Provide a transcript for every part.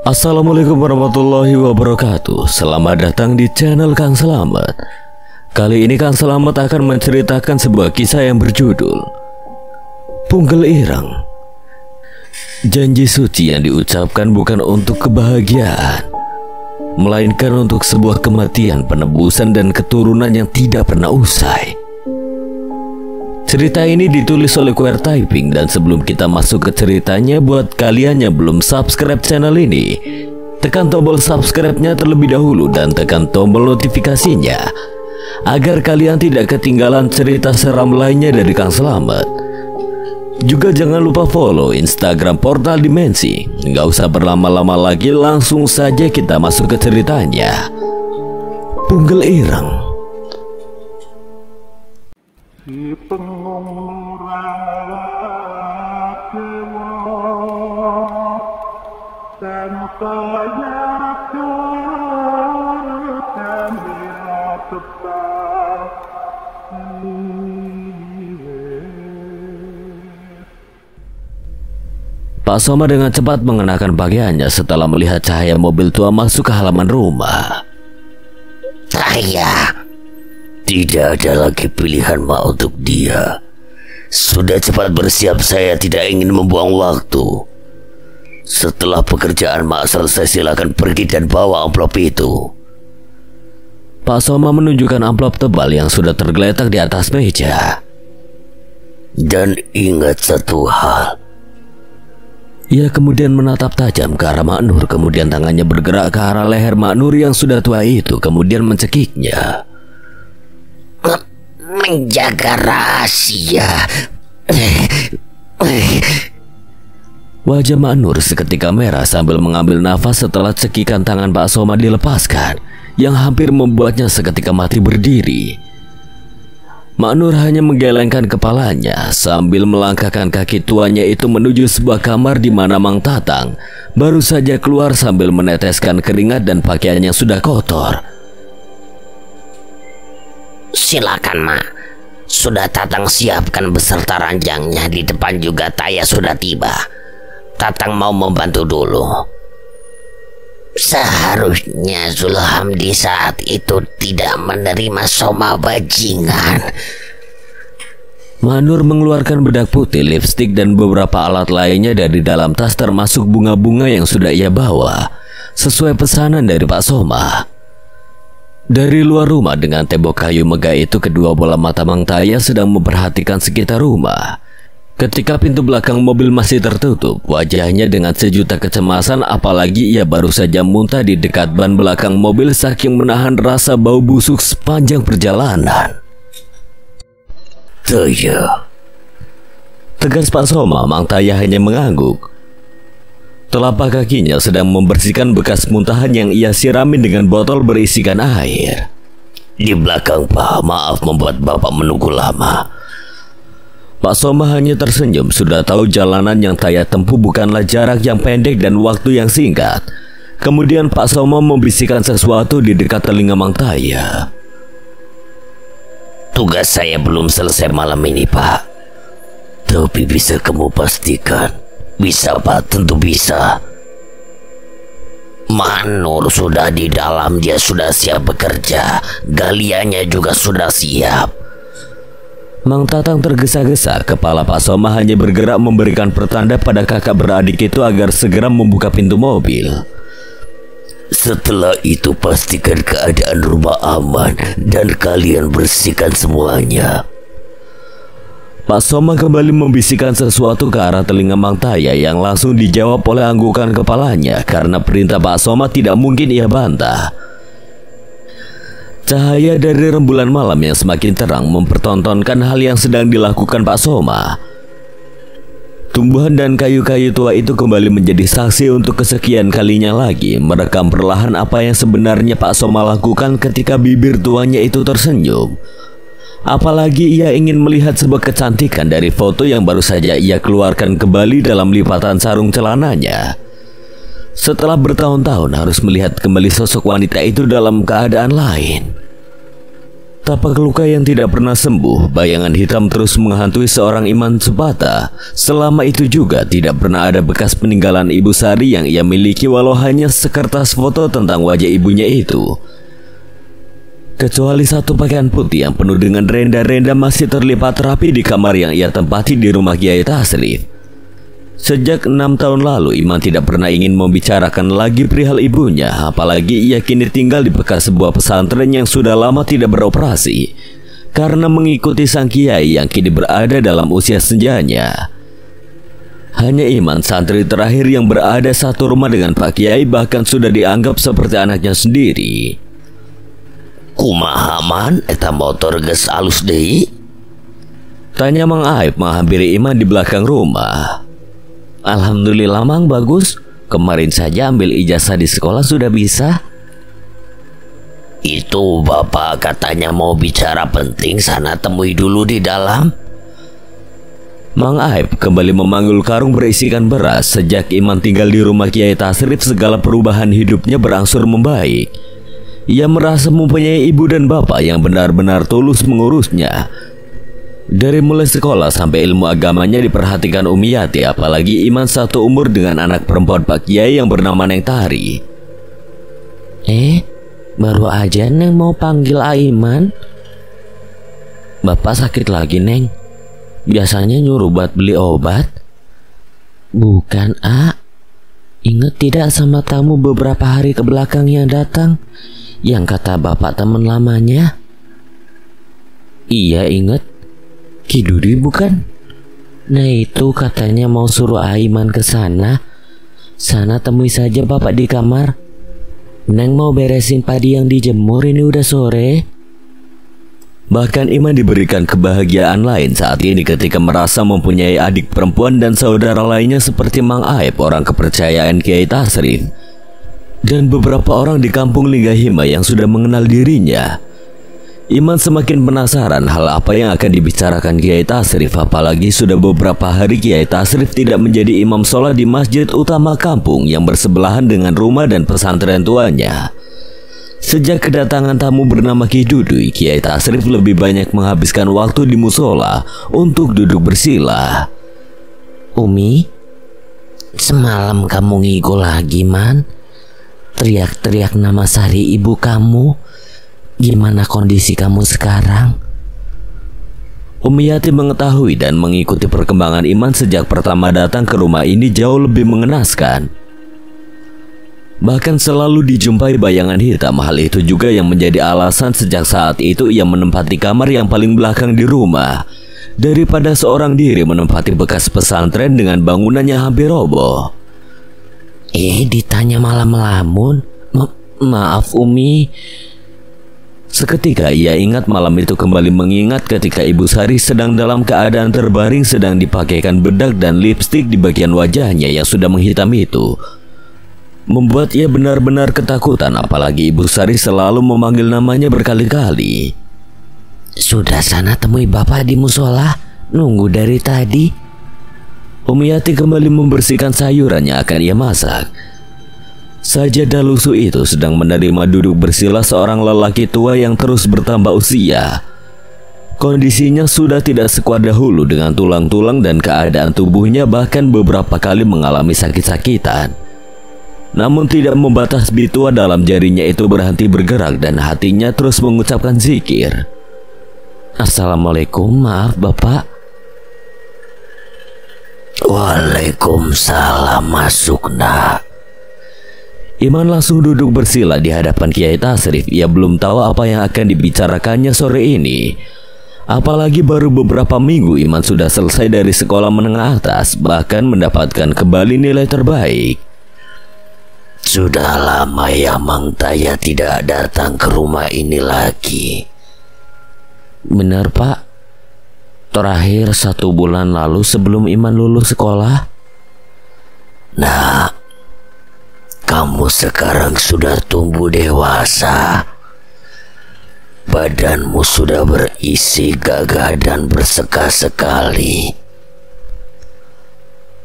Assalamualaikum warahmatullahi wabarakatuh. Selamat datang di channel Kang Selamat. Kali ini Kang Selamat akan menceritakan sebuah kisah yang berjudul Punggel Ireng. Janji suci yang diucapkan bukan untuk kebahagiaan, melainkan untuk sebuah kematian, penebusan, dan keturunan yang tidak pernah usai. Cerita ini ditulis oleh Queer Typing, dan sebelum kita masuk ke ceritanya, buat kalian yang belum subscribe channel ini, tekan tombol subscribe-nya terlebih dahulu dan tekan tombol notifikasinya agar kalian tidak ketinggalan cerita seram lainnya dari Kang Selamat. Juga jangan lupa follow Instagram Portal Dimensi. Nggak usah berlama-lama lagi, langsung saja kita masuk ke ceritanya. Punggel Ireng. Si pengumurah dewa tanpa yakin bila tetap Pak Soma dengan cepat mengenakan pakaiannya setelah melihat cahaya mobil tua masuk ke halaman rumah. Tidak ada lagi pilihan untuk dia. Sudah cepat bersiap, saya tidak ingin membuang waktu. Setelah pekerjaan Mak selesai, silakan pergi dan bawa amplop itu. Pak Soma menunjukkan amplop tebal yang sudah tergeletak di atas meja. Dan ingat satu hal. Ia kemudian menatap tajam ke arah Mak Nur, kemudian tangannya bergerak ke arah leher Mak Nur yang sudah tua itu, kemudian mencekiknya. Menjaga rahasia. Wajah Mak Nur seketika merah sambil mengambil nafas setelah cekikan tangan Pak Soma dilepaskan, yang hampir membuatnya seketika mati berdiri. Mak Nur hanya menggelengkan kepalanya sambil melangkahkan kaki tuanya itu menuju sebuah kamar di mana Mang Tatang baru saja keluar sambil meneteskan keringat dan pakaiannya sudah kotor. Silakan, Mak. Sudah Tatang siapkan beserta ranjangnya. Di depan juga Taya sudah tiba. Tatang mau membantu dulu. Seharusnya Zulhamdi saat itu tidak menerima Soma bajingan. Manur mengeluarkan bedak putih, lipstik, dan beberapa alat lainnya dari dalam tas, termasuk bunga-bunga yang sudah ia bawa sesuai pesanan dari Pak Soma. Dari luar rumah dengan tembok kayu megah itu, kedua bola mata Mang Taya sedang memperhatikan sekitar rumah. Ketika pintu belakang mobil masih tertutup, wajahnya dengan sejuta kecemasan, apalagi ia baru saja muntah di dekat ban belakang mobil saking menahan rasa bau busuk sepanjang perjalanan. Taya, tegas Pak Soma. Mang Taya hanya mengangguk. Telapak kakinya sedang membersihkan bekas muntahan yang ia siramin dengan botol berisikan air. Di belakang, Pak. Maaf membuat Bapak menunggu lama. Pak Soma hanya tersenyum. Sudah tahu jalanan yang Taya tempuh bukanlah jarak yang pendek dan waktu yang singkat. Kemudian Pak Soma membisikkan sesuatu di dekat telinga Mang Taya. Tugas saya belum selesai malam ini, Pak. Tapi bisa kamu pastikan? Bisa, Pak, tentu bisa. Manur sudah di dalam, dia sudah siap bekerja. Galiannya juga sudah siap. Mang Tatang tergesa-gesa. Kepala Pak Soma hanya bergerak memberikan pertanda pada kakak beradik itu agar segera membuka pintu mobil. Setelah itu pastikan keadaan rumah aman dan kalian bersihkan semuanya. Pak Soma kembali membisikkan sesuatu ke arah telinga Mang Taya yang langsung dijawab oleh anggukan kepalanya. Karena perintah Pak Soma tidak mungkin ia bantah. Cahaya dari rembulan malam yang semakin terang mempertontonkan hal yang sedang dilakukan Pak Soma. Tumbuhan dan kayu-kayu tua itu kembali menjadi saksi untuk kesekian kalinya lagi merekam perlahan apa yang sebenarnya Pak Soma lakukan ketika bibir tuanya itu tersenyum. Apalagi ia ingin melihat sebuah kecantikan dari foto yang baru saja ia keluarkan kembali dalam lipatan sarung celananya. Setelah bertahun-tahun harus melihat kembali sosok wanita itu dalam keadaan lain. Tapak luka yang tidak pernah sembuh, bayangan hitam terus menghantui seorang Iman Supata. Selama itu juga tidak pernah ada bekas peninggalan Ibu Sari yang ia miliki, walau hanya sekertas foto tentang wajah ibunya itu. Kecuali satu pakaian putih yang penuh dengan renda-renda masih terlipat rapi di kamar yang ia tempati di rumah Kiai Tasrif. Sejak 6 tahun lalu, Iman tidak pernah ingin membicarakan lagi perihal ibunya, apalagi ia kini tinggal di bekas sebuah pesantren yang sudah lama tidak beroperasi karena mengikuti sang kiai yang kini berada dalam usia senjanya. Hanya Iman, santri terakhir yang berada satu rumah dengan Pak Kiai, bahkan sudah dianggap seperti anaknya sendiri. Kumaha man eta motor geus alus deui? Tanya Mang Aib menghampiri Iman di belakang rumah. Alhamdulillah Mang, bagus. Kemarin saja ambil ijazah di sekolah sudah bisa. Itu bapak katanya mau bicara penting, sana temui dulu di dalam. Mang Aib kembali memanggul karung berisikan beras. Sejak Iman tinggal di rumah Kiai Tasrif, segala perubahan hidupnya berangsur membaik. Ia merasa mempunyai ibu dan bapak yang benar-benar tulus mengurusnya. Dari mulai sekolah sampai ilmu agamanya diperhatikan Umiyati, apalagi Iman satu umur dengan anak perempuan Pak Kiai yang bernama Neng Tari. Baru aja Neng mau panggil Aiman. Bapak sakit lagi, Neng? Biasanya nyuruh buat beli obat. Bukan, A. Ingat tidak sama tamu beberapa hari ke belakang yang datang, yang kata bapak teman lamanya? Iya, ingat. Ki Dudi bukan? Nah itu katanya mau suruh Aiman ke sana. Sana temui saja bapak di kamar. Neng mau beresin padi yang dijemur, ini udah sore. Bahkan Iman diberikan kebahagiaan lain saat ini ketika merasa mempunyai adik perempuan dan saudara lainnya seperti Mang Aib, orang kepercayaan Kiai Tasrif, dan beberapa orang di kampung Linggahima yang sudah mengenal dirinya. Iman semakin penasaran hal apa yang akan dibicarakan Kiai Tasrif, apalagi sudah beberapa hari Kiai Tasrif tidak menjadi imam sholat di masjid utama kampung yang bersebelahan dengan rumah dan pesantren tuanya. Sejak kedatangan tamu bernama Ki Dudui, Kiai Tasrif lebih banyak menghabiskan waktu di musola untuk duduk bersila. Umi, semalam kamu ngigo lagi, Man. Teriak-teriak nama Sari ibu kamu. Gimana kondisi kamu sekarang? Umiyati mengetahui dan mengikuti perkembangan Iman sejak pertama datang ke rumah ini jauh lebih mengenaskan. Bahkan selalu dijumpai bayangan hitam. Hal itu juga yang menjadi alasan sejak saat itu ia menempati kamar yang paling belakang di rumah, daripada seorang diri menempati bekas pesantren dengan bangunan yang hampir roboh. Ditanya malah melamun. Maaf Umi. Seketika ia ingat malam itu kembali mengingat ketika Ibu Sari sedang dalam keadaan terbaring, sedang dipakaikan bedak dan lipstik di bagian wajahnya yang sudah menghitam itu. Membuat ia benar-benar ketakutan, apalagi Ibu Sari selalu memanggil namanya berkali-kali. Sudah sana temui bapak di musola, nunggu dari tadi. Umiyati kembali membersihkan sayuran yang akan ia masak. Sajadah lusuh itu sedang menerima duduk bersila seorang lelaki tua yang terus bertambah usia. Kondisinya sudah tidak sekuat dahulu dengan tulang-tulang dan keadaan tubuhnya bahkan beberapa kali mengalami sakit-sakitan. Namun tidak membatas bitua dalam jarinya itu berhenti bergerak dan hatinya terus mengucapkan zikir. Assalamualaikum, maaf bapak. Waalaikumsalam, masuk nak. Iman langsung duduk bersila di hadapan Kiai Tasrif. Ia belum tahu apa yang akan dibicarakannya sore ini. Apalagi baru beberapa minggu Iman sudah selesai dari sekolah menengah atas, bahkan mendapatkan kembali nilai terbaik. Sudah lama ya Mang Taya tidak datang ke rumah ini lagi. Benar Pak. Terakhir 1 bulan lalu sebelum Iman lulus sekolah. Nah, kamu sekarang sudah tumbuh dewasa. Badanmu sudah berisi gagah dan berseka sekali.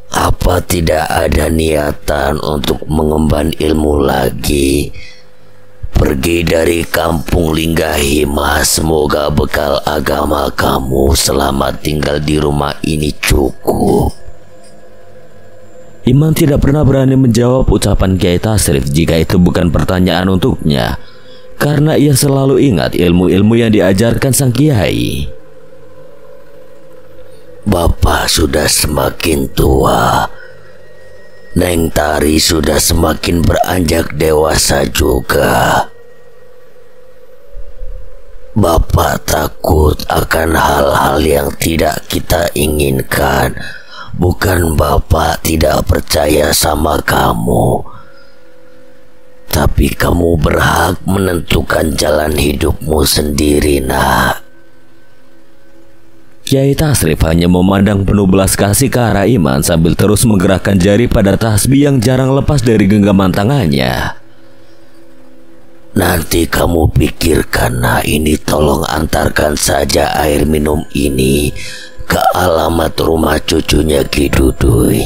Apa tidak ada niatan untuk mengemban ilmu lagi? pergi dari kampung Linggahima, semoga bekal agama kamu selama tinggal di rumah ini cukup. Iman tidak pernah berani menjawab ucapan Kiai Tasrif jika itu bukan pertanyaan untuknya, karena ia selalu ingat ilmu-ilmu yang diajarkan sang Kiai. Bapak sudah semakin tua, Neng Tari sudah semakin beranjak dewasa juga. Bapak takut akan hal-hal yang tidak kita inginkan. Bukan Bapak tidak percaya sama kamu, tapi kamu berhak menentukan jalan hidupmu sendiri, nak. Kiai Tasrif hanya memandang penuh belas kasih ke arah Iman sambil terus menggerakkan jari pada tasbih yang jarang lepas dari genggaman tangannya. Nanti kamu pikirkan, nah ini tolong antarkan saja air minum ini ke alamat rumah cucunya Ki Duduy.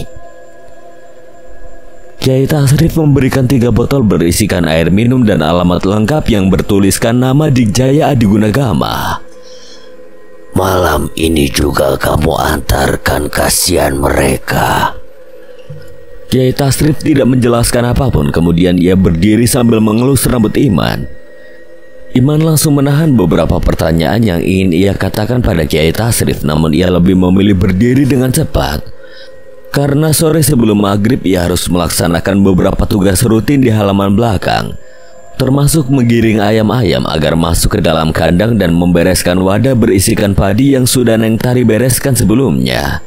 Kiai Tasrif memberikan 3 botol berisikan air minum dan alamat lengkap yang bertuliskan nama Digjaya Adigunagama. Malam ini juga kamu antarkan, kasihan mereka. Kiai Tasrif tidak menjelaskan apapun, kemudian ia berdiri sambil mengelus rambut Iman. Iman langsung menahan beberapa pertanyaan yang ingin ia katakan pada Kiai Tasrif, namun ia lebih memilih berdiri dengan cepat. Karena sore sebelum maghrib ia harus melaksanakan beberapa tugas rutin di halaman belakang, termasuk menggiring ayam-ayam agar masuk ke dalam kandang dan membereskan wadah berisikan padi yang sudah Neng Tari bereskan sebelumnya.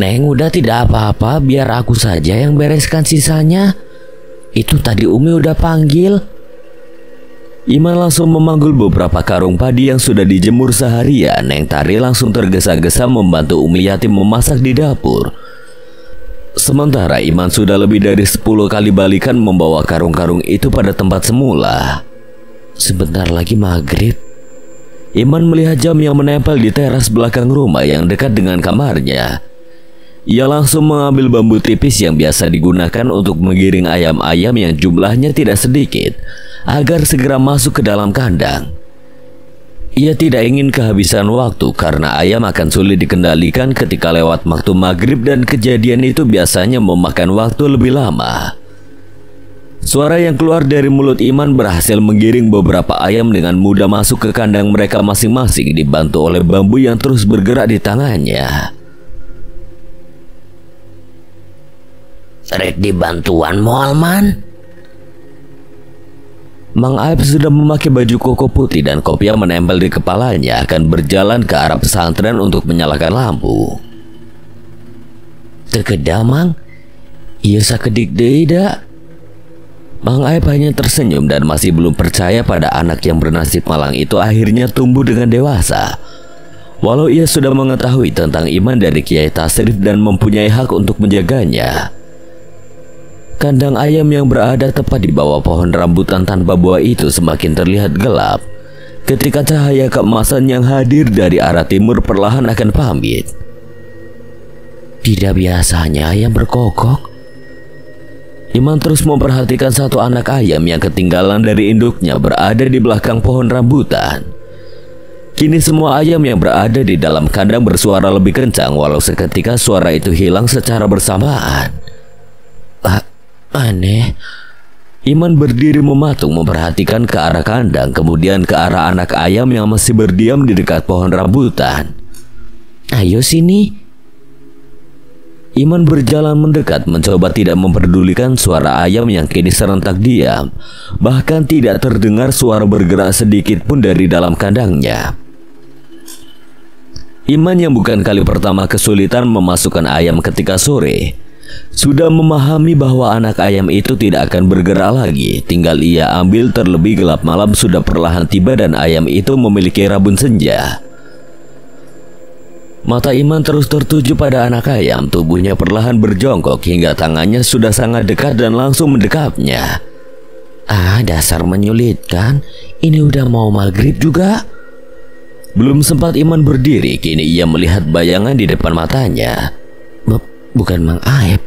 Neng, udah tidak apa-apa, biar aku saja yang bereskan sisanya. Itu tadi Umi udah panggil. Iman langsung memanggul beberapa karung padi yang sudah dijemur seharian. Neng Tari langsung tergesa-gesa membantu Umi Yatim memasak di dapur. Sementara Iman sudah lebih dari 10 kali balikan membawa karung-karung itu pada tempat semula. Sebentar lagi maghrib. Iman melihat jam yang menempel di teras belakang rumah yang dekat dengan kamarnya. Ia langsung mengambil bambu tipis yang biasa digunakan untuk menggiring ayam-ayam yang jumlahnya tidak sedikit, agar segera masuk ke dalam kandang. Ia tidak ingin kehabisan waktu karena ayam akan sulit dikendalikan ketika lewat waktu maghrib dan kejadian itu biasanya memakan waktu lebih lama. Suara yang keluar dari mulut Iman berhasil menggiring beberapa ayam dengan mudah masuk ke kandang mereka masing-masing, dibantu oleh bambu yang terus bergerak di tangannya. Rek dibantuan Moalman. Mang Aib sudah memakai baju koko putih dan kopiah menempel di kepalanya akan berjalan ke arah pesantren untuk menyalakan lampu. Tegeda Mang, iya sakedik deui da. Mang Aib hanya tersenyum dan masih belum percaya pada anak yang bernasib malang itu akhirnya tumbuh dengan dewasa. Walau ia sudah mengetahui tentang iman dari Kiai Tasrif dan mempunyai hak untuk menjaganya. Kandang ayam yang berada tepat di bawah pohon rambutan tanpa buah itu semakin terlihat gelap ketika cahaya keemasan yang hadir dari arah timur perlahan akan pamit. Tidak biasanya ayam berkokok. Iman terus memperhatikan satu anak ayam yang ketinggalan dari induknya berada di belakang pohon rambutan. Kini semua ayam yang berada di dalam kandang bersuara lebih kencang, walau seketika suara itu hilang secara bersamaan. Aneh. Iman berdiri mematung memperhatikan ke arah kandang, kemudian ke arah anak ayam yang masih berdiam di dekat pohon rambutan. Ayo sini. Iman berjalan mendekat, mencoba tidak memperdulikan suara ayam yang kini serentak diam. Bahkan tidak terdengar suara bergerak sedikit pun dari dalam kandangnya. Iman yang bukan kali pertama kesulitan memasukkan ayam ketika sore, sudah memahami bahwa anak ayam itu tidak akan bergerak lagi. Tinggal ia ambil terlebih gelap malam sudah perlahan tiba dan ayam itu memiliki rabun senja. Mata Iman terus tertuju pada anak ayam. Tubuhnya perlahan berjongkok hingga tangannya sudah sangat dekat dan langsung mendekapnya. Dasar menyulitkan. Ini udah mau maghrib juga. Belum sempat Iman berdiri, kini ia melihat bayangan di depan matanya. Bukan Mang Aib.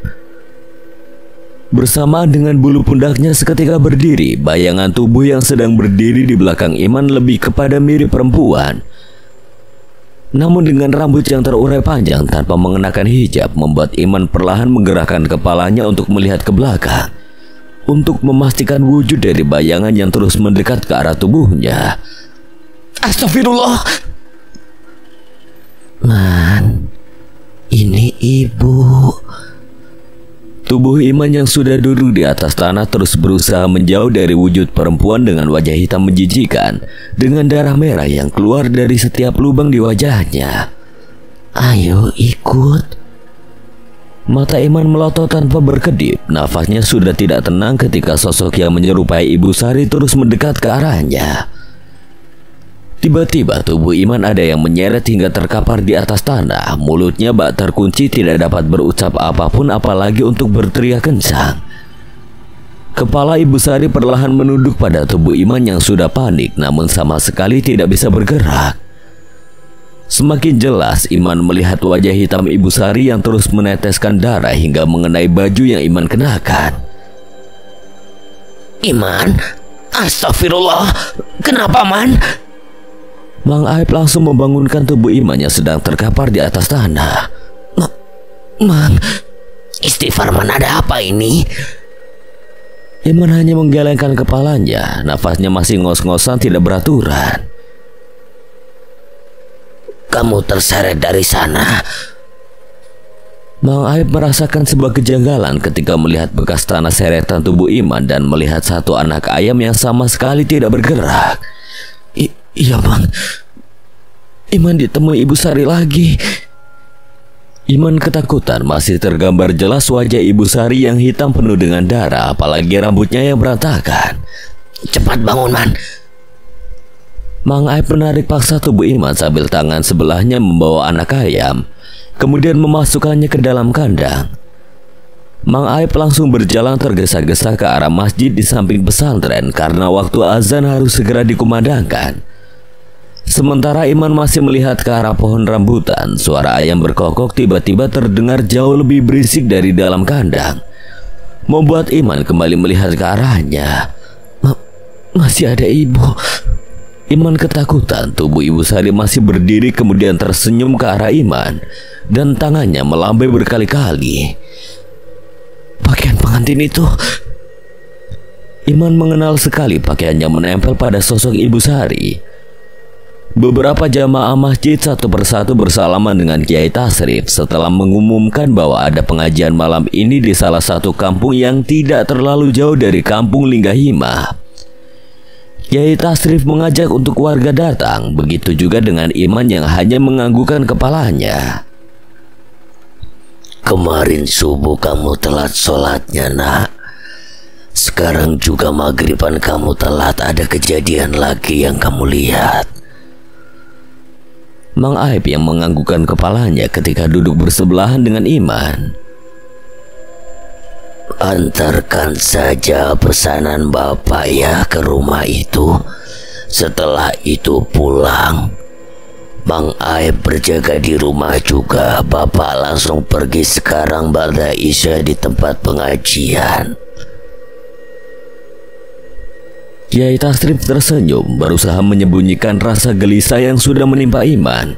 Bersamaan dengan bulu pundaknya seketika berdiri, bayangan tubuh yang sedang berdiri di belakang Iman lebih kepada mirip perempuan. Namun dengan rambut yang terurai panjang tanpa mengenakan hijab membuat Iman perlahan menggerakkan kepalanya untuk melihat ke belakang, untuk memastikan wujud dari bayangan yang terus mendekat ke arah tubuhnya. Astagfirullah. Man, ini ibu. Tubuh Iman yang sudah duduk di atas tanah terus berusaha menjauh dari wujud perempuan dengan wajah hitam menjijikan, dengan darah merah yang keluar dari setiap lubang di wajahnya. Ayo ikut. Mata Iman melotot tanpa berkedip. Nafasnya sudah tidak tenang ketika sosok yang menyerupai Ibu Sari terus mendekat ke arahnya. Tiba-tiba tubuh Iman ada yang menyeret hingga terkapar di atas tanah. Mulutnya bak terkunci, tidak dapat berucap apapun apalagi untuk berteriak kencang. Kepala Ibu Sari perlahan menunduk pada tubuh Iman yang sudah panik namun sama sekali tidak bisa bergerak. Semakin jelas Iman melihat wajah hitam Ibu Sari yang terus meneteskan darah hingga mengenai baju yang Iman kenakan. Iman, astagfirullah. Kenapa, Man? Mang Aib langsung membangunkan tubuh Iman yang sedang terkapar di atas tanah. Mang, istighfar, Man, ada apa ini? Iman hanya menggelengkan kepalanya. Nafasnya masih ngos-ngosan tidak beraturan. Kamu terseret dari sana. Mang Aib merasakan sebuah kejanggalan ketika melihat bekas tanah seretan tubuh Iman dan melihat satu anak ayam yang sama sekali tidak bergerak. Iya, Bang. Iman ditemui Ibu Sari lagi. Iman ketakutan. Masih tergambar jelas wajah Ibu Sari yang hitam penuh dengan darah, apalagi rambutnya yang berantakan. Cepat bangun, Man. Mang Aib menarik paksa tubuh Iman sambil tangan sebelahnya membawa anak ayam, kemudian memasukkannya ke dalam kandang. Mang Aib langsung berjalan tergesa-gesa ke arah masjid di samping pesantren karena waktu azan harus segera dikumandangkan. Sementara Iman masih melihat ke arah pohon rambutan, suara ayam berkokok tiba-tiba terdengar jauh lebih berisik dari dalam kandang, membuat Iman kembali melihat ke arahnya. Masih ada ibu. Iman ketakutan. Tubuh Ibu Sari masih berdiri kemudian tersenyum ke arah Iman dan tangannya melambai berkali-kali. Pakaian pengantin itu. Iman mengenal sekali pakaiannya menempel pada sosok Ibu Sari. Beberapa jamaah masjid satu persatu bersalaman dengan Kiai Tasrif setelah mengumumkan bahwa ada pengajian malam ini di salah satu kampung yang tidak terlalu jauh dari kampung Linggahima. Kiai Tasrif mengajak untuk warga datang, begitu juga dengan Iman yang hanya menganggukkan kepalanya. Kemarin subuh kamu telat sholatnya, Nak. Sekarang juga maghriban kamu telat, ada kejadian lagi yang kamu lihat. Mang Aib yang menganggukkan kepalanya ketika duduk bersebelahan dengan Iman. Antarkan saja pesanan Bapak ya ke rumah itu. Setelah itu pulang. Mang Aib berjaga di rumah juga. Bapak langsung pergi sekarang ba'da isya di tempat pengajian. Kiai Tasrif tersenyum, berusaha menyembunyikan rasa gelisah yang sudah menimpa Iman.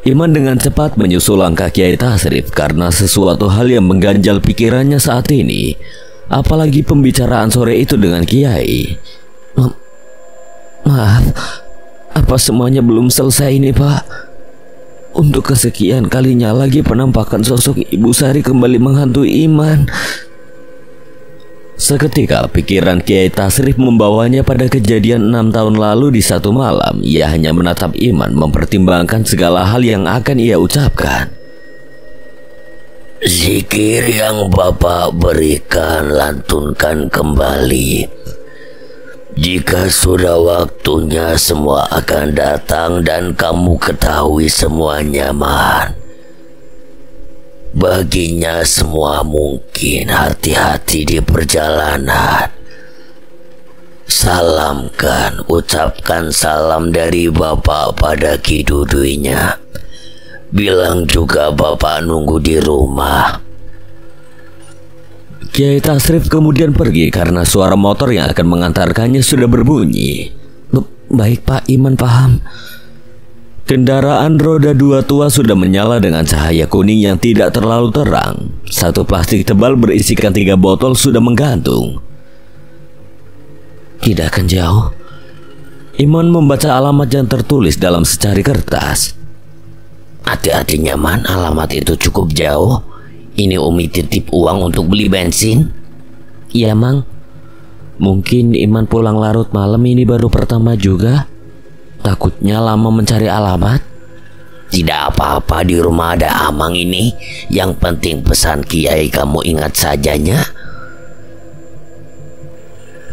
Iman dengan cepat menyusul langkah Kiai Tasrif karena sesuatu hal yang mengganjal pikirannya saat ini, apalagi pembicaraan sore itu dengan Kiai. Maaf, apa semuanya belum selesai ini, Pak? Untuk kesekian kalinya lagi penampakan sosok Ibu Sari kembali menghantui Iman. Seketika pikiran Kiai Tasrif membawanya pada kejadian 6 tahun lalu di satu malam. Ia hanya menatap Iman mempertimbangkan segala hal yang akan ia ucapkan. Zikir yang Bapak berikan lantunkan kembali. Jika sudah waktunya semua akan datang dan kamu ketahui semuanya, Man. Baginya semua mungkin, hati-hati di perjalanan. Salamkan, ucapkan salam dari Bapak pada Ki Duduinya. Bilang juga Bapak nunggu di rumah. Kiai Tasrif kemudian pergi karena suara motor yang akan mengantarkannya sudah berbunyi. Baik Pak, Iman paham. Kendaraan roda 2 tua sudah menyala dengan cahaya kuning yang tidak terlalu terang. Satu plastik tebal berisikan 3 botol sudah menggantung. Tidak akan jauh. Iman membaca alamat yang tertulis dalam secari kertas. Hati-hati nyaman, alamat itu cukup jauh. Ini Umi titip uang untuk beli bensin. Iya Mang. Mungkin Iman pulang larut malam ini baru pertama juga. Takutnya lama mencari alamat. Tidak apa-apa, di rumah ada Amang ini. Yang penting pesan Kiai kamu ingat sajanya.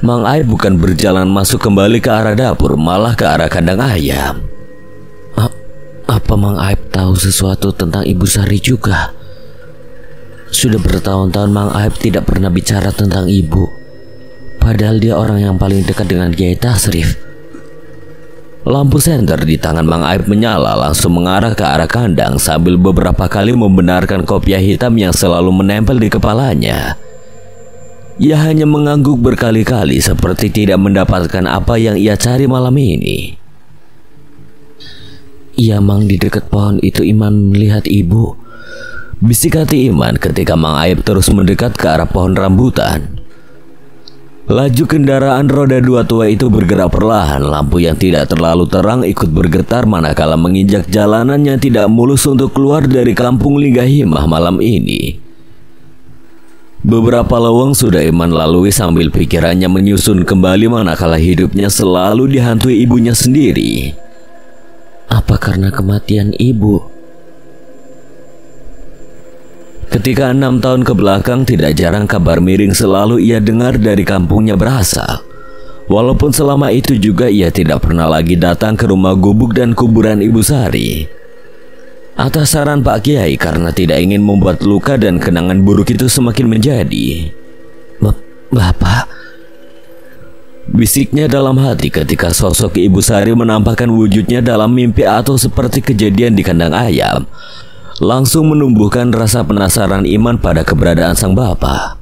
Mang Aib bukan berjalan masuk kembali ke arah dapur, malah ke arah kandang ayam. Apa Mang Aib tahu sesuatu tentang Ibu Sari juga? Sudah bertahun-tahun Mang Aib tidak pernah bicara tentang ibu. Padahal dia orang yang paling dekat dengan Kiai Tasrif. Lampu senter di tangan Mang Aib menyala langsung mengarah ke arah kandang sambil beberapa kali membenarkan kopiah hitam yang selalu menempel di kepalanya. Ia hanya mengangguk berkali-kali seperti tidak mendapatkan apa yang ia cari malam ini. Iya Mang, di dekat pohon itu Iman melihat ibu. Bisik hati Iman ketika Mang Aib terus mendekat ke arah pohon rambutan. Laju kendaraan roda 2 tua itu bergerak perlahan. Lampu yang tidak terlalu terang ikut bergetar manakala menginjak jalanan yang tidak mulus untuk keluar dari kampung Linggahimah malam ini. Beberapa lowong sudah Iman lalui sambil pikirannya menyusun kembali manakala hidupnya selalu dihantui ibunya sendiri. Apa karena kematian ibu? Ketika 6 tahun ke belakang, tidak jarang kabar miring selalu ia dengar dari kampungnya berasal. Walaupun selama itu juga ia tidak pernah lagi datang ke rumah gubuk dan kuburan Ibu Sari. Atas saran Pak Kiai karena tidak ingin membuat luka dan kenangan buruk itu semakin menjadi. Bapak, bisiknya dalam hati ketika sosok Ibu Sari menampakkan wujudnya dalam mimpi atau seperti kejadian di kandang ayam. Langsung menumbuhkan rasa penasaran Iman pada keberadaan sang bapak.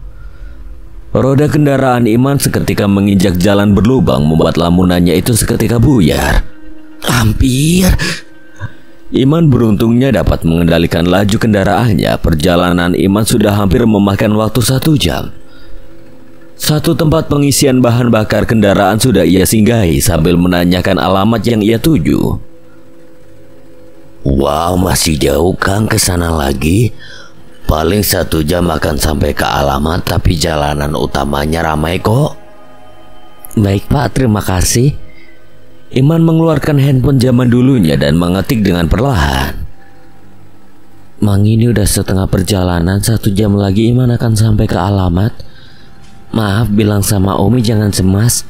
Roda kendaraan Iman seketika menginjak jalan berlubang membuat lamunannya itu seketika buyar. Hampir. Iman beruntungnya dapat mengendalikan laju kendaraannya. Perjalanan Iman sudah hampir memakan waktu 1 jam. Satu tempat pengisian bahan bakar kendaraan sudah ia singgahi sambil menanyakan alamat yang ia tuju. Wow, masih jauh Kang ke sana lagi. Paling 1 jam akan sampai ke alamat, tapi jalanan utamanya ramai kok. Baik Pak, terima kasih. Iman mengeluarkan handphone zaman dulunya dan mengetik dengan perlahan. Mang, ini udah setengah perjalanan, 1 jam lagi Iman akan sampai ke alamat. Maaf, bilang sama Umi jangan cemas.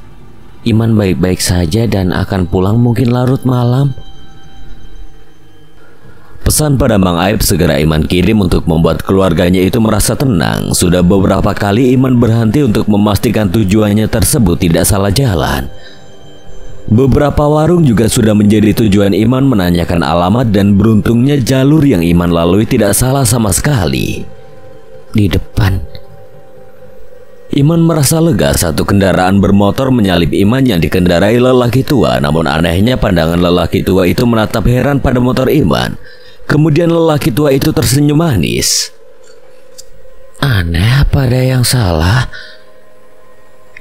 Iman baik-baik saja dan akan pulang mungkin larut malam. Pesan pada Mang Aib segera Iman kirim untuk membuat keluarganya itu merasa tenang. Sudah beberapa kali Iman berhenti untuk memastikan tujuannya tersebut tidak salah jalan. Beberapa warung juga sudah menjadi tujuan Iman menanyakan alamat dan beruntungnya jalur yang Iman lalui tidak salah sama sekali. Di depan. Iman merasa lega satu kendaraan bermotor menyalip Iman yang dikendarai lelaki tua. Namun anehnya pandangan lelaki tua itu menatap heran pada motor Iman. Kemudian lelaki tua itu tersenyum manis. Aneh, apa ada yang salah?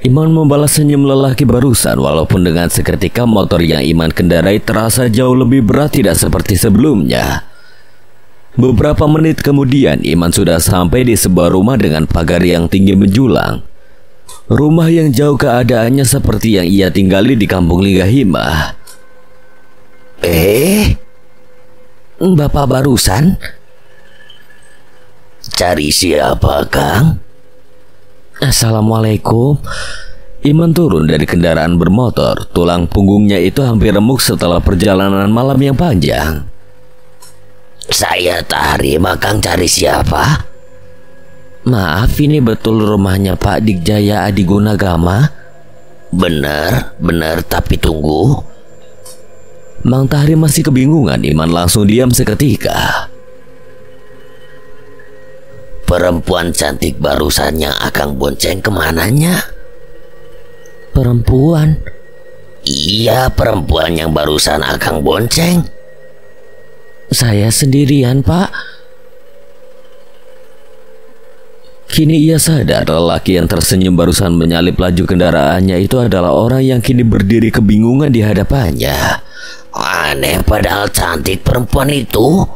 Iman membalas senyum lelaki barusan. Walaupun dengan seketika motor yang Iman kendarai terasa jauh lebih berat, tidak seperti sebelumnya. Beberapa menit kemudian Iman sudah sampai di sebuah rumah dengan pagar yang tinggi menjulang. Rumah yang jauh keadaannya seperti yang ia tinggali di kampung Linggahimah. Bapak barusan? Cari siapa Kang? Assalamualaikum. Iman turun dari kendaraan bermotor. Tulang punggungnya itu hampir remuk setelah perjalanan malam yang panjang. Saya Tahrim, Kang cari siapa? Maaf, ini betul rumahnya Pak Digjaya Adigunagama? Benar, tapi tunggu. Mang Tahrim masih kebingungan. Iman langsung diam seketika. perempuan cantik barusan yang Akang bonceng kemananya? Perempuan? Iya, perempuan yang barusan Akang bonceng. Saya sendirian, Pak. Kini ia sadar lelaki yang tersenyum barusan menyalip laju kendaraannya itu adalah orang yang kini berdiri kebingungan di hadapannya. Aneh, padahal cantik perempuan itu.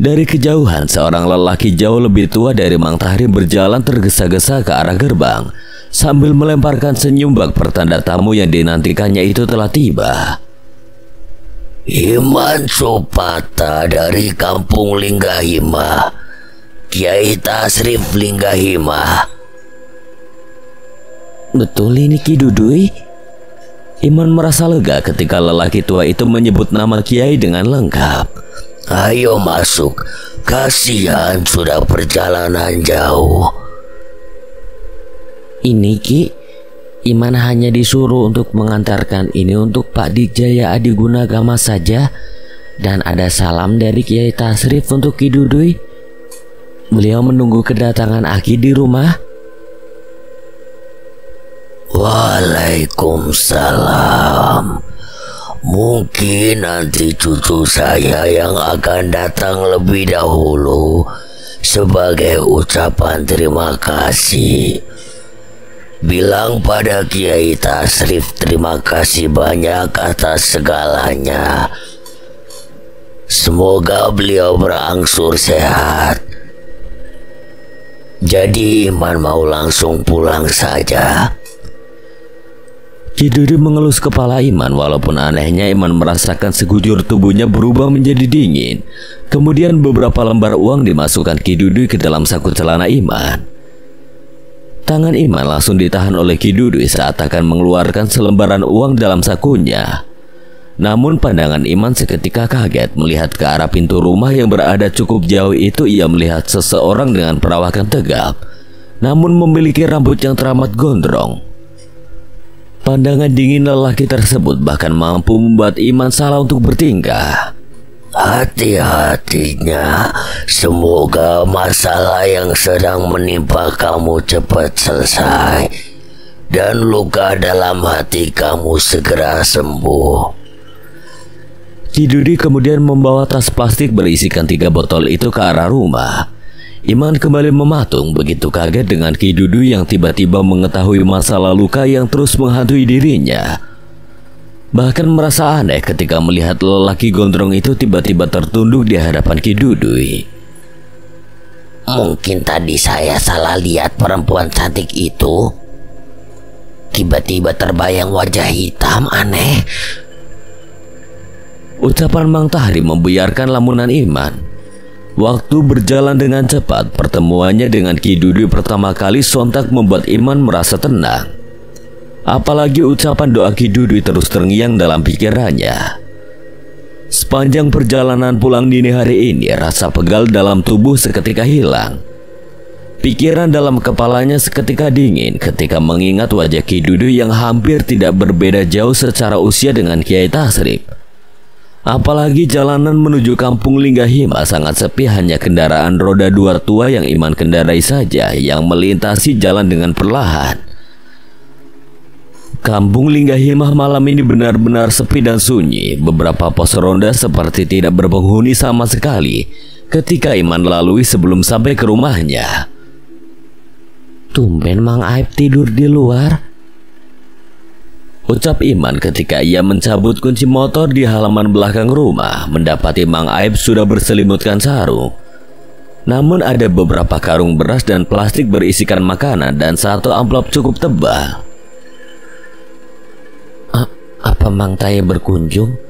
Dari kejauhan, seorang lelaki jauh lebih tua dari Mang Tahrim berjalan tergesa-gesa ke arah gerbang sambil melemparkan senyum bak pertanda tamu yang dinantikannya itu telah tiba. Iman Supata dari kampung Linggahima, Kiai Tasrif Linggahima. Betul ini Ki Dudui? Iman merasa lega ketika lelaki tua itu menyebut nama Kiai dengan lengkap. Ayo masuk, kasihan sudah perjalanan jauh. Ini Ki, Iman hanya disuruh untuk mengantarkan ini untuk Pak Dijaya Adigunagama saja. Dan ada salam dari Kiai Tasrif untuk Ki Dudui. Beliau menunggu kedatangan Aki di rumah. Waalaikumsalam. Mungkin nanti cucu saya yang akan datang lebih dahulu sebagai ucapan terima kasih. Bilang pada Kiai Tasrif terima kasih banyak atas segalanya. Semoga beliau berangsur sehat. Jadi Iman mau langsung pulang saja. Ki Dudui mengelus kepala Iman, walaupun anehnya Iman merasakan sekujur tubuhnya berubah menjadi dingin. Kemudian beberapa lembar uang dimasukkan Ki Dudui ke dalam saku celana Iman. Tangan Iman langsung ditahan oleh Ki Dudui saat akan mengeluarkan selembaran uang dalam sakunya. Namun pandangan Iman seketika kaget melihat ke arah pintu rumah yang berada cukup jauh itu. Ia melihat seseorang dengan perawakan tegap, namun memiliki rambut yang teramat gondrong. Pandangan dingin lelaki tersebut bahkan mampu membuat Iman salah untuk bertingkah. Hati-hatinya, semoga masalah yang sedang menimpa kamu cepat selesai dan luka dalam hati kamu segera sembuh. Ki Dudui kemudian membawa tas plastik berisikan 3 botol itu ke arah rumah. Iman kembali mematung begitu kaget dengan Ki Dudui yang tiba-tiba mengetahui masalah luka yang terus menghantui dirinya. Bahkan merasa aneh ketika melihat lelaki gondrong itu tiba-tiba tertunduk di hadapan Ki Dudui. Mungkin tadi saya salah lihat perempuan cantik itu. Tiba-tiba terbayang wajah hitam aneh. Ucapan Mang Tahrim membuyarkan lamunan Iman. Waktu berjalan dengan cepat. Pertemuannya dengan Ki Dudui pertama kali sontak membuat Iman merasa tenang. Apalagi ucapan doa Ki Dudui terus terngiang dalam pikirannya. Sepanjang perjalanan pulang dini hari ini, rasa pegal dalam tubuh seketika hilang. Pikiran dalam kepalanya seketika dingin ketika mengingat wajah Ki Dudui yang hampir tidak berbeda jauh secara usia dengan Kiai Tasrif. Apalagi jalanan menuju kampung Linggahima sangat sepi, hanya kendaraan roda 2 tua yang Iman kendarai saja yang melintasi jalan dengan perlahan. Kampung Linggahima malam ini benar-benar sepi dan sunyi. Beberapa pos ronda seperti tidak berpenghuni sama sekali ketika Iman lalui sebelum sampai ke rumahnya. Tumben Mang Aib tidur di luar, ucap Iman ketika ia mencabut kunci motor di halaman belakang rumah, mendapati Mang Aib sudah berselimutkan sarung. Namun ada beberapa karung beras dan plastik berisikan makanan dan 1 amplop cukup tebal. Apa Mang Taye berkunjung?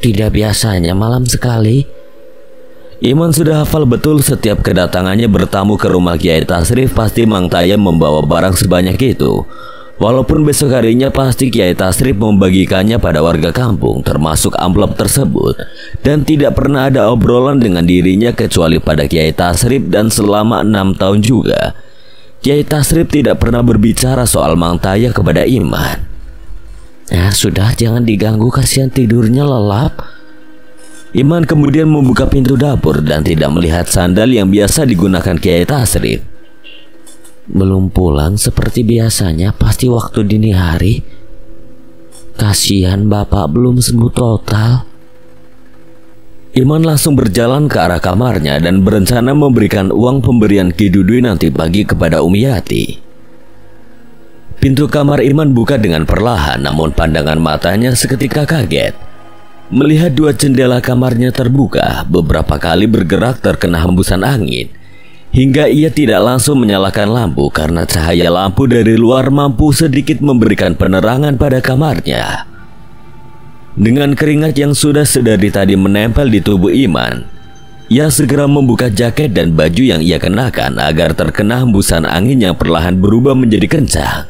Tidak biasanya malam sekali. Iman sudah hafal betul setiap kedatangannya bertamu ke rumah Kiai Tasrif pasti Mang Taye membawa barang sebanyak itu. Walaupun besok harinya pasti Kiai Tasrif membagikannya pada warga kampung, termasuk amplop tersebut. Dan tidak pernah ada obrolan dengan dirinya kecuali pada Kiai Tasrif, dan selama 6 tahun juga Kiai Tasrif tidak pernah berbicara soal Mang Taye kepada Iman. Sudah, jangan diganggu, kasihan tidurnya lelap. Iman kemudian membuka pintu dapur dan tidak melihat sandal yang biasa digunakan Kiai Tasrif. Belum pulang seperti biasanya, pasti waktu dini hari. Kasihan bapak belum sembuh total. Iman langsung berjalan ke arah kamarnya dan berencana memberikan uang pemberian Ki Dudui nanti pagi kepada Umiyati. Pintu kamar Iman buka dengan perlahan, namun pandangan matanya seketika kaget melihat dua jendela kamarnya terbuka, beberapa kali bergerak terkena hembusan angin, hingga ia tidak langsung menyalakan lampu karena cahaya lampu dari luar mampu sedikit memberikan penerangan pada kamarnya. Dengan keringat yang sudah sedari tadi menempel di tubuh Iman, ia segera membuka jaket dan baju yang ia kenakan agar terkena hembusan angin yang perlahan berubah menjadi kencang.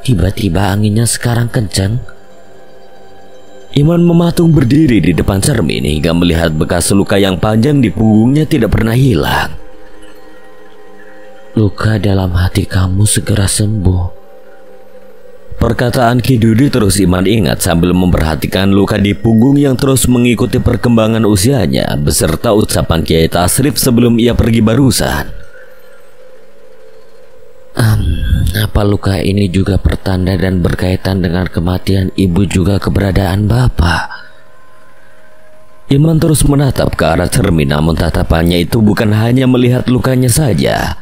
Tiba-tiba anginnya sekarang kencang. Iman mematung berdiri di depan cermin hingga melihat bekas luka yang panjang di punggungnya tidak pernah hilang. Luka dalam hati kamu segera sembuh. Perkataan Ki Dudui terus Iman ingat sambil memperhatikan luka di punggung yang terus mengikuti perkembangan usianya beserta ucapan Kiai Tasrif sebelum ia pergi barusan. Apa luka ini juga pertanda dan berkaitan dengan kematian ibu juga keberadaan bapak? Iman terus menatap ke arah cermin, namun tatapannya itu bukan hanya melihat lukanya saja.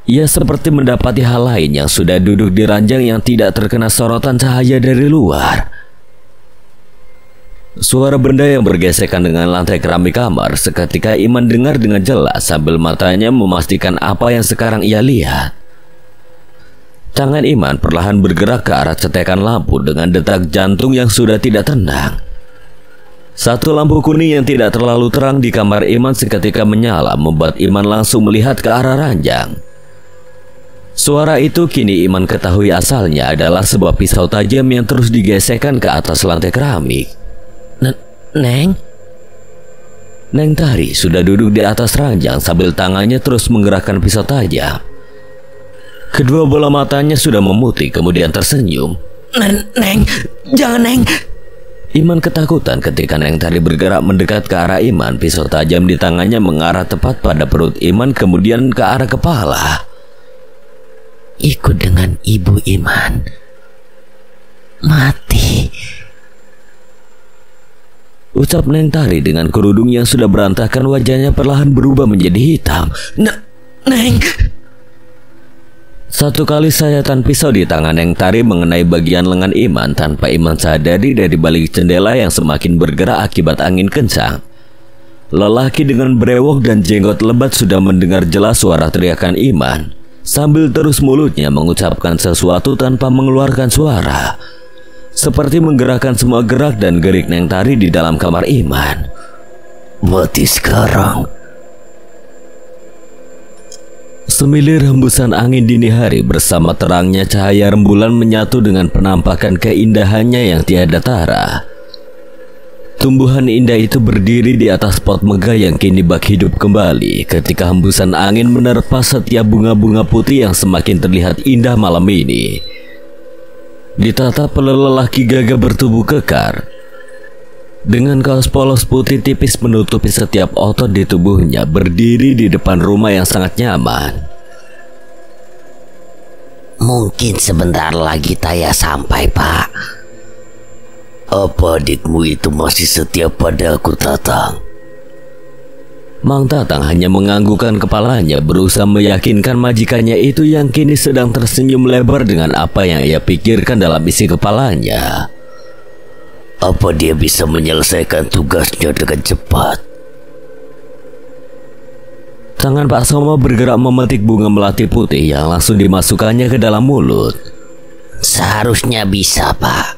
Ia seperti mendapati hal lain yang sudah duduk di ranjang yang tidak terkena sorotan cahaya dari luar. Suara benda yang bergesekan dengan lantai keramik kamar seketika Iman dengar dengan jelas sambil matanya memastikan apa yang sekarang ia lihat. Tangan Iman perlahan bergerak ke arah cetekan lampu dengan detak jantung yang sudah tidak tenang. Satu lampu kuning yang tidak terlalu terang di kamar Iman seketika menyala membuat Iman langsung melihat ke arah ranjang. Suara itu kini Iman ketahui asalnya adalah sebuah pisau tajam yang terus digesekkan ke atas lantai keramik. Neng? Neng Tari sudah duduk di atas ranjang sambil tangannya terus menggerakkan pisau tajam. Kedua bola matanya sudah memutih kemudian tersenyum. Neng, jangan Neng. Iman ketakutan ketika Neng Tari bergerak mendekat ke arah Iman. Pisau tajam di tangannya mengarah tepat pada perut Iman kemudian ke arah kepala. Ikut dengan ibu Iman. Mati. Ucap Neng Tari dengan kerudung yang sudah berantakan, wajahnya perlahan berubah menjadi hitam. Neng. Satu kali sayatan pisau di tangan Neng Tari mengenai bagian lengan Iman tanpa Iman sadari dari balik jendela yang semakin bergerak akibat angin kencang. Lelaki dengan brewok dan jenggot lebat sudah mendengar jelas suara teriakan Iman. Sambil terus mulutnya mengucapkan sesuatu tanpa mengeluarkan suara, seperti menggerakkan semua gerak dan gerik Neng Tari di dalam kamar Iman. Mati sekarang. Semilir hembusan angin dini hari bersama terangnya cahaya rembulan menyatu dengan penampakan keindahannya yang tiada tara. Tumbuhan indah itu berdiri di atas pot megah yang kini bak hidup kembali ketika hembusan angin menerpa setiap bunga-bunga putih yang semakin terlihat indah malam ini. Ditatap oleh lelaki gagah bertubuh kekar, dengan kaos polos putih tipis menutupi setiap otot di tubuhnya, berdiri di depan rumah yang sangat nyaman. Mungkin sebentar lagi Taya sampai, Pak. Apa adikmu itu masih setia pada aku, Tatang? Mang Tatang hanya menganggukkan kepalanya, berusaha meyakinkan majikannya itu yang kini sedang tersenyum lebar dengan apa yang ia pikirkan dalam isi kepalanya. Apa dia bisa menyelesaikan tugasnya dengan cepat? Tangan Pak Soma bergerak memetik bunga melati putih yang langsung dimasukkannya ke dalam mulut. Seharusnya bisa, Pak.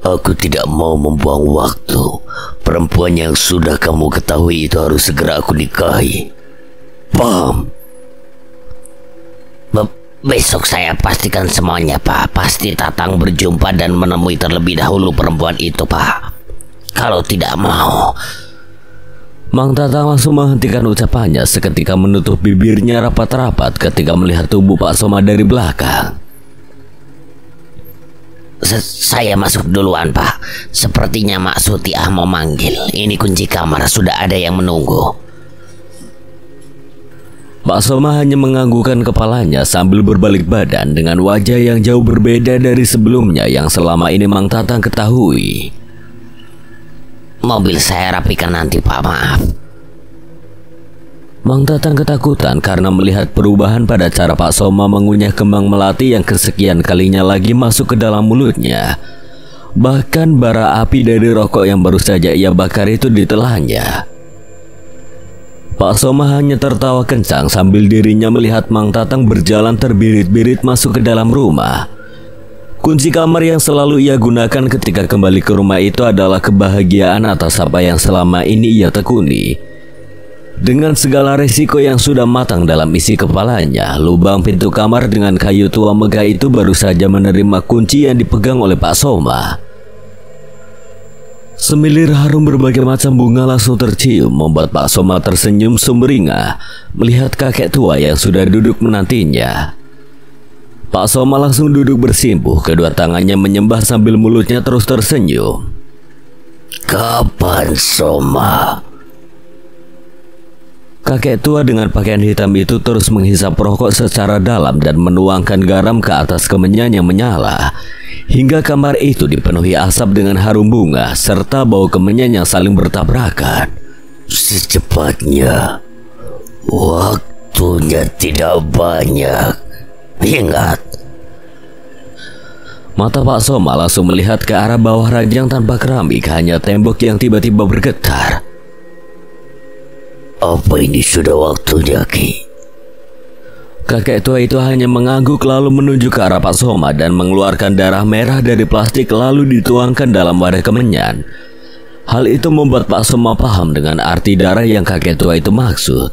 Aku tidak mau membuang waktu. Perempuan yang sudah kamu ketahui itu harus segera aku nikahi. Paham? Besok saya pastikan semuanya, Pak. Pasti Tatang berjumpa dan menemui terlebih dahulu perempuan itu, Pak. Kalau tidak mau... Mang Tatang langsung menghentikan ucapannya seketika menutup bibirnya rapat-rapat ketika melihat tubuh Pak Soma dari belakang. Saya masuk duluan, Pak. Sepertinya Mak Sutiah mau manggil. Ini kunci kamar, sudah ada yang menunggu. Pak Soma hanya menganggukkan kepalanya sambil berbalik badan dengan wajah yang jauh berbeda dari sebelumnya yang selama ini Mang Tatang ketahui. Mobil saya rapikan nanti, Pak, maaf. Mang Tatang ketakutan karena melihat perubahan pada cara Pak Soma mengunyah kembang melati yang kesekian kalinya lagi masuk ke dalam mulutnya. Bahkan bara api dari rokok yang baru saja ia bakar itu ditelannya. Pak Soma hanya tertawa kencang sambil dirinya melihat Mang Tatang berjalan terbirit-birit masuk ke dalam rumah. Kunci kamar yang selalu ia gunakan ketika kembali ke rumah itu adalah kebahagiaan atas apa yang selama ini ia tekuni. Dengan segala resiko yang sudah matang dalam isi kepalanya, lubang pintu kamar dengan kayu tua megah itu baru saja menerima kunci yang dipegang oleh Pak Soma. Semilir harum berbagai macam bunga langsung tercium, membuat Pak Soma tersenyum sumringah melihat kakek tua yang sudah duduk menantinya. Pak Soma langsung duduk bersimpuh, kedua tangannya menyembah sambil mulutnya terus tersenyum. Kapan, Soma? Kakek tua dengan pakaian hitam itu terus menghisap rokok secara dalam dan menuangkan garam ke atas kemenyan yang menyala, hingga kamar itu dipenuhi asap dengan harum bunga serta bau kemenyan yang saling bertabrakan. Secepatnya, waktunya tidak banyak. Ingat. Mata Pak Soma langsung melihat ke arah bawah ranjang tanpa keramik, hanya tembok yang tiba-tiba bergetar. Apa ini sudah waktunya, Ki? Kakek tua itu hanya mengangguk lalu menuju ke arah Pak Soma dan mengeluarkan darah merah dari plastik lalu dituangkan dalam wadah kemenyan. Hal itu membuat Pak Soma paham dengan arti darah yang kakek tua itu maksud.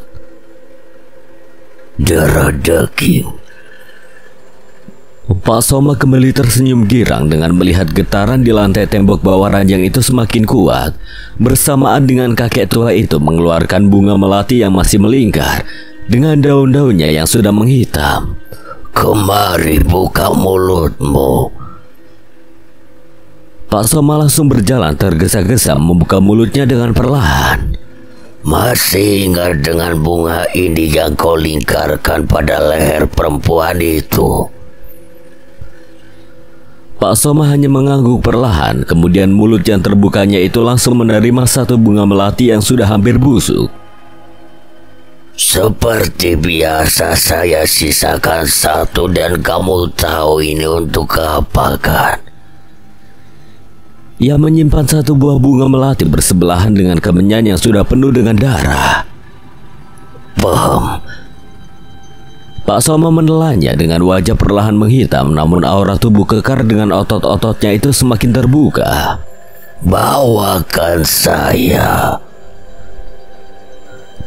Darah daging. Pak Soma kembali tersenyum girang dengan melihat getaran di lantai tembok bawah ranjang itu semakin kuat. Bersamaan dengan kakek tua itu mengeluarkan bunga melati yang masih melingkar dengan daun-daunnya yang sudah menghitam. Kemari, buka mulutmu. Pak Soma langsung berjalan tergesa-gesa membuka mulutnya dengan perlahan. Masih ingat dengan bunga ini yang kau lingkarkan pada leher perempuan itu? Pak Soma hanya mengangguk perlahan, kemudian mulut yang terbukanya itu langsung menerima satu bunga melati yang sudah hampir busuk. Seperti biasa saya sisakan satu dan kamu tahu ini untuk apa, kan? Ia menyimpan satu buah bunga melati bersebelahan dengan kemenyan yang sudah penuh dengan darah. Paham. Pak Soma menelannya dengan wajah perlahan menghitam, namun aura tubuh kekar dengan otot-ototnya itu semakin terbuka. Bawakan saya.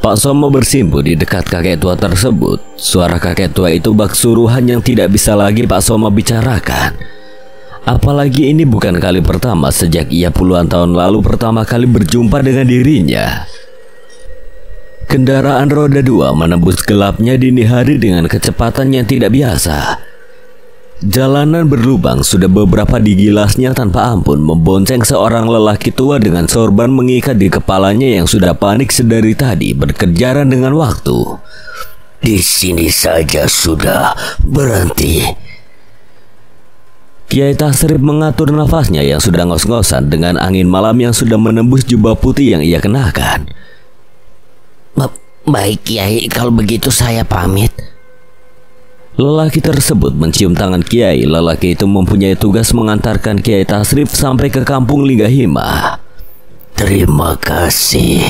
Pak Soma bersimpuh di dekat kakek tua tersebut. Suara kakek tua itu bak suruhan yang tidak bisa lagi Pak Soma bicarakan. Apalagi ini bukan kali pertama sejak ia puluhan tahun lalu pertama kali berjumpa dengan dirinya. Kendaraan roda 2 menembus gelapnya dini hari dengan kecepatan yang tidak biasa. Jalanan berlubang sudah beberapa digilasnya tanpa ampun, membonceng seorang lelaki tua dengan sorban mengikat di kepalanya yang sudah panik sedari tadi berkejaran dengan waktu. Di sini saja sudah, berhenti. Kiai Tasrif mengatur nafasnya yang sudah ngos-ngosan dengan angin malam yang sudah menembus jubah putih yang ia kenakan. Baik, Kiai, kalau begitu saya pamit. Lelaki tersebut mencium tangan Kiai. Lelaki itu mempunyai tugas mengantarkan Kiai Tasrif sampai ke kampung Linggahima. Terima kasih.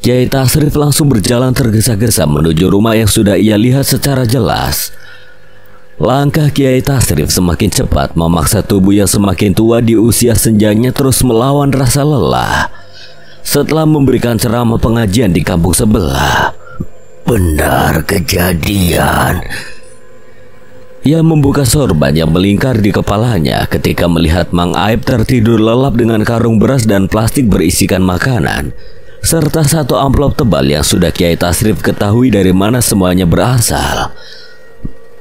Kiai Tasrif langsung berjalan tergesa-gesa menuju rumah yang sudah ia lihat secara jelas. Langkah Kiai Tasrif semakin cepat, memaksa tubuh yang semakin tua di usia senjanya terus melawan rasa lelah. Setelah memberikan ceramah pengajian di kampung sebelah, benar kejadian. Ia membuka sorban yang melingkar di kepalanya ketika melihat Mang Aib tertidur lelap dengan karung beras dan plastik berisikan makanan, serta satu amplop tebal yang sudah Kiai Tasrif ketahui dari mana semuanya berasal.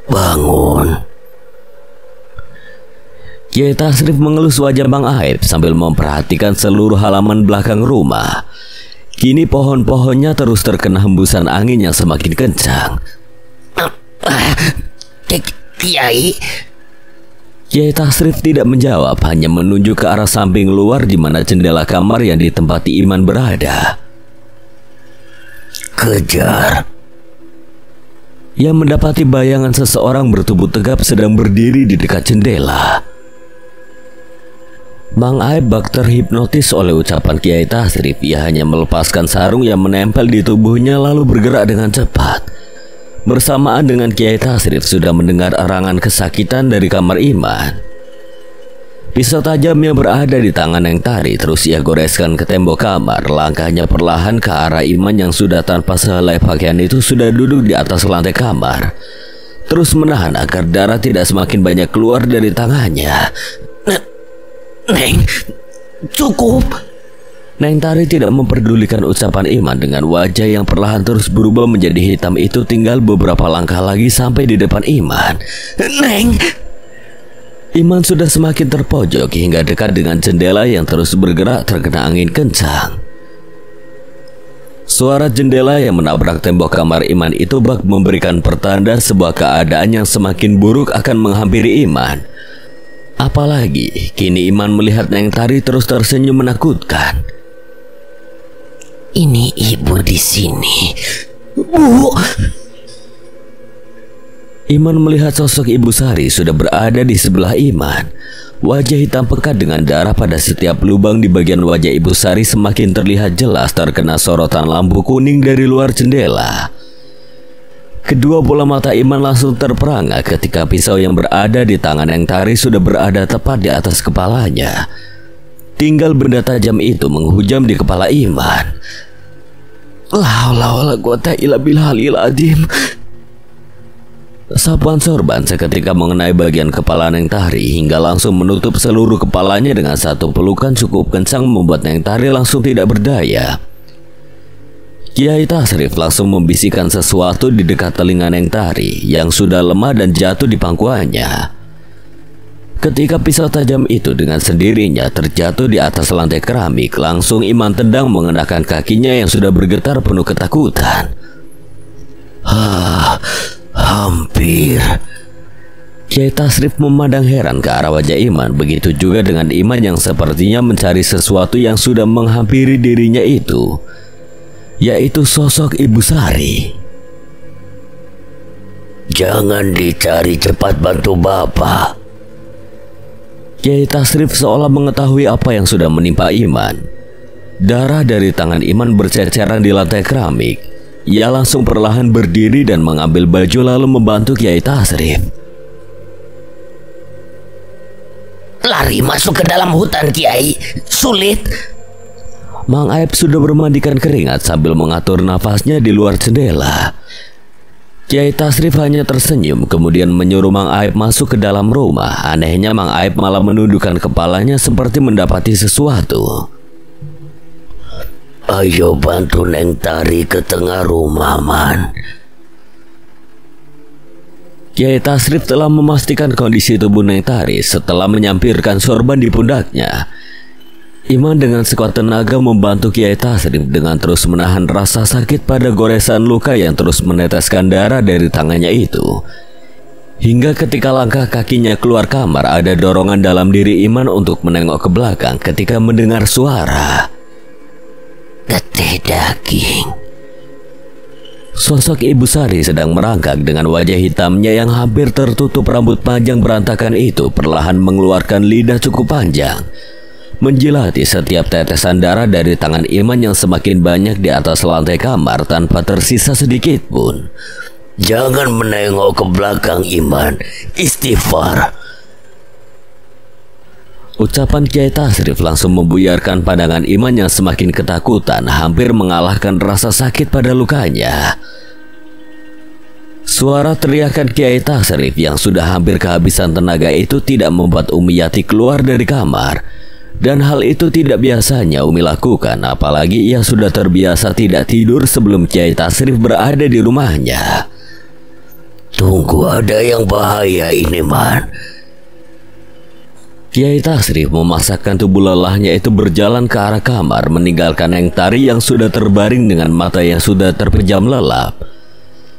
Bangun. Kiai Tasrif mengelus wajah Bang Aib sambil memperhatikan seluruh halaman belakang rumah. Kini pohon-pohonnya terus terkena hembusan angin yang semakin kencang. Kiai, Kiai Tasrif tidak menjawab, hanya menunjuk ke arah samping luar di mana jendela kamar yang ditempati Iman berada. kejar. Ia mendapati bayangan seseorang bertubuh tegap sedang berdiri di dekat jendela. Bang Aib bak terhipnotis oleh ucapan Kiai Tasrif. Ia hanya melepaskan sarung yang menempel di tubuhnya lalu bergerak dengan cepat. Bersamaan dengan Kiai Tasrif sudah mendengar arangan kesakitan dari kamar Iman. Pisau tajam yang berada di tangan Neng Tari terus ia goreskan ke tembok kamar. Langkahnya perlahan ke arah Iman yang sudah tanpa sehelai pakaian itu sudah duduk di atas lantai kamar. Terus menahan agar darah tidak semakin banyak keluar dari tangannya. Neng, cukup. Neng Tari tidak memperdulikan ucapan Iman. Dengan wajah yang perlahan terus berubah menjadi hitam itu tinggal beberapa langkah lagi sampai di depan Iman. Neng. Iman sudah semakin terpojok hingga dekat dengan jendela yang terus bergerak terkena angin kencang. Suara jendela yang menabrak tembok kamar Iman itu bak memberikan pertanda sebuah keadaan yang semakin buruk akan menghampiri Iman. Apalagi kini Iman melihat Neng Tari terus tersenyum menakutkan. Ini ibu di sini. Bu. Iman melihat sosok Ibu Sari sudah berada di sebelah Iman. Wajah hitam pekat dengan darah pada setiap lubang di bagian wajah Ibu Sari semakin terlihat jelas terkena sorotan lampu kuning dari luar jendela. Kedua bola mata Iman langsung terperangah ketika pisau yang berada di tangan Neng Tari sudah berada tepat di atas kepalanya. Tinggal benda tajam itu menghujam di kepala Iman. La haula wala quwata illa billahil azim. Sapuan sorban seketika mengenai bagian kepala Neng Tari hingga langsung menutup seluruh kepalanya dengan satu pelukan cukup kencang membuat Neng Tari langsung tidak berdaya. Kiai Tasrif langsung membisikkan sesuatu di dekat telinga Neng Tari yang sudah lemah dan jatuh di pangkuannya. Ketika pisau tajam itu dengan sendirinya terjatuh di atas lantai keramik, langsung Iman tendang mengenakan kakinya yang sudah bergetar penuh ketakutan. Hampir. Kiai Tasrif memandang heran ke arah wajah Iman. Begitu juga dengan Iman yang sepertinya mencari sesuatu yang sudah menghampiri dirinya itu, yaitu sosok Ibu Sari. Jangan dicari, cepat bantu Bapak. Kiai Tasrif seolah mengetahui apa yang sudah menimpa Iman. Darah dari tangan Iman berceceran di lantai keramik. Ia langsung perlahan berdiri dan mengambil baju lalu membantu Kiai Tasrif. Lari masuk ke dalam hutan, Kiai. Sulit. Mang Aib sudah bermandikan keringat sambil mengatur nafasnya di luar jendela. Kiai Tasrif hanya tersenyum kemudian menyuruh Mang Aib masuk ke dalam rumah. Anehnya Mang Aib malah menundukkan kepalanya seperti mendapati sesuatu. Ayo bantu Neng Tari ke tengah rumah, Man. Kiai Tasrif telah memastikan kondisi tubuh Neng Tari setelah menyampirkan sorban di pundaknya. Iman dengan sekuat tenaga membantu Kiai Tasrif dengan terus menahan rasa sakit pada goresan luka yang terus meneteskan darah dari tangannya itu. Hingga ketika langkah kakinya keluar kamar, ada dorongan dalam diri Iman untuk menengok ke belakang ketika mendengar suara Getih daging. Sosok Ibu Sari sedang merangkak dengan wajah hitamnya yang hampir tertutup rambut panjang berantakan itu perlahan mengeluarkan lidah cukup panjang, menjilati setiap tetesan darah dari tangan Iman yang semakin banyak di atas lantai kamar tanpa tersisa sedikit pun. Jangan menengok ke belakang, Iman. Istighfar. Ucapan Kiai Tasrif langsung membuyarkan pandangan Iman yang semakin ketakutan, hampir mengalahkan rasa sakit pada lukanya. Suara teriakan Kiai Tasrif yang sudah hampir kehabisan tenaga itu tidak membuat Umi Yati keluar dari kamar. Dan hal itu tidak biasanya Umi lakukan, apalagi ia sudah terbiasa tidak tidur sebelum Kiai Tasrif berada di rumahnya. Tunggu, ada yang bahaya ini, Man. Kiai Tasrif memaksakan tubuh lelahnya itu berjalan ke arah kamar, meninggalkan Neng Tari yang sudah terbaring dengan mata yang sudah terpejam lelap.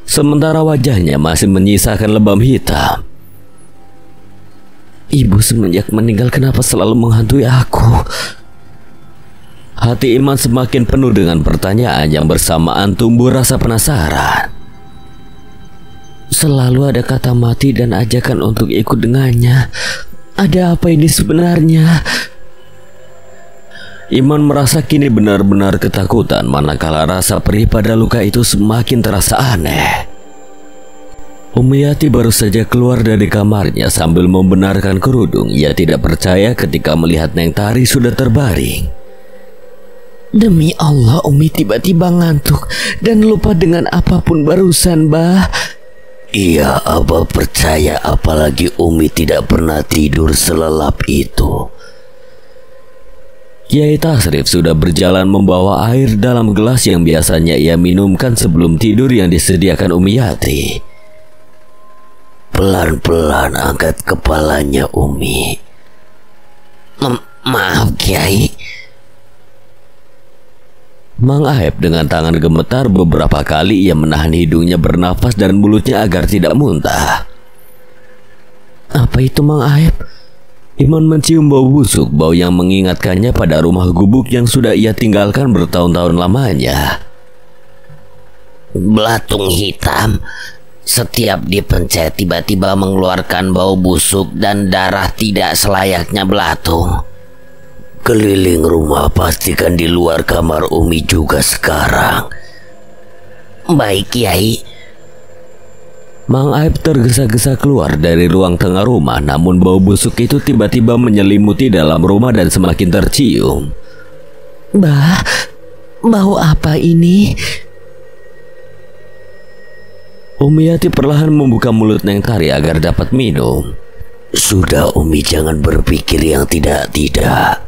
Sementara wajahnya masih menyisakan lebam hitam. Ibu semenjak meninggal kenapa selalu menghantui aku? Hati Iman semakin penuh dengan pertanyaan yang bersamaan tumbuh rasa penasaran. Selalu ada kata mati dan ajakan untuk ikut dengannya. Ada apa ini sebenarnya? Iman merasa kini benar-benar ketakutan, manakala rasa perih pada luka itu semakin terasa aneh. Umiyati baru saja keluar dari kamarnya sambil membenarkan kerudung. Ia tidak percaya ketika melihat Neng Tari sudah terbaring. Demi Allah, Umi tiba-tiba ngantuk dan lupa dengan apapun barusan, Bah. Iya, Abah percaya, apalagi Umi tidak pernah tidur selelap itu. Kiai Tasrif sudah berjalan membawa air dalam gelas yang biasanya ia minumkan sebelum tidur yang disediakan Umiyati. Pelan-pelan angkat kepalanya, Umi. Maaf, Kiai. Mang Aep dengan tangan gemetar beberapa kali ia menahan hidungnya bernafas dan mulutnya agar tidak muntah. Apa itu, Mang Aep? Iman mencium bau busuk, bau yang mengingatkannya pada rumah gubuk yang sudah ia tinggalkan bertahun-tahun lamanya. Belatung hitam. Setiap dipencet tiba-tiba mengeluarkan bau busuk dan darah tidak selayaknya belatung. Keliling rumah, pastikan di luar kamar Umi juga sekarang. Baik, Kiai. Mang Aep tergesa-gesa keluar dari ruang tengah rumah, namun bau busuk itu tiba-tiba menyelimuti dalam rumah dan semakin tercium. Bah, bau apa ini? Umiyati perlahan membuka mulut Neng Tari agar dapat minum. Sudah, Umi, jangan berpikir yang tidak-tidak.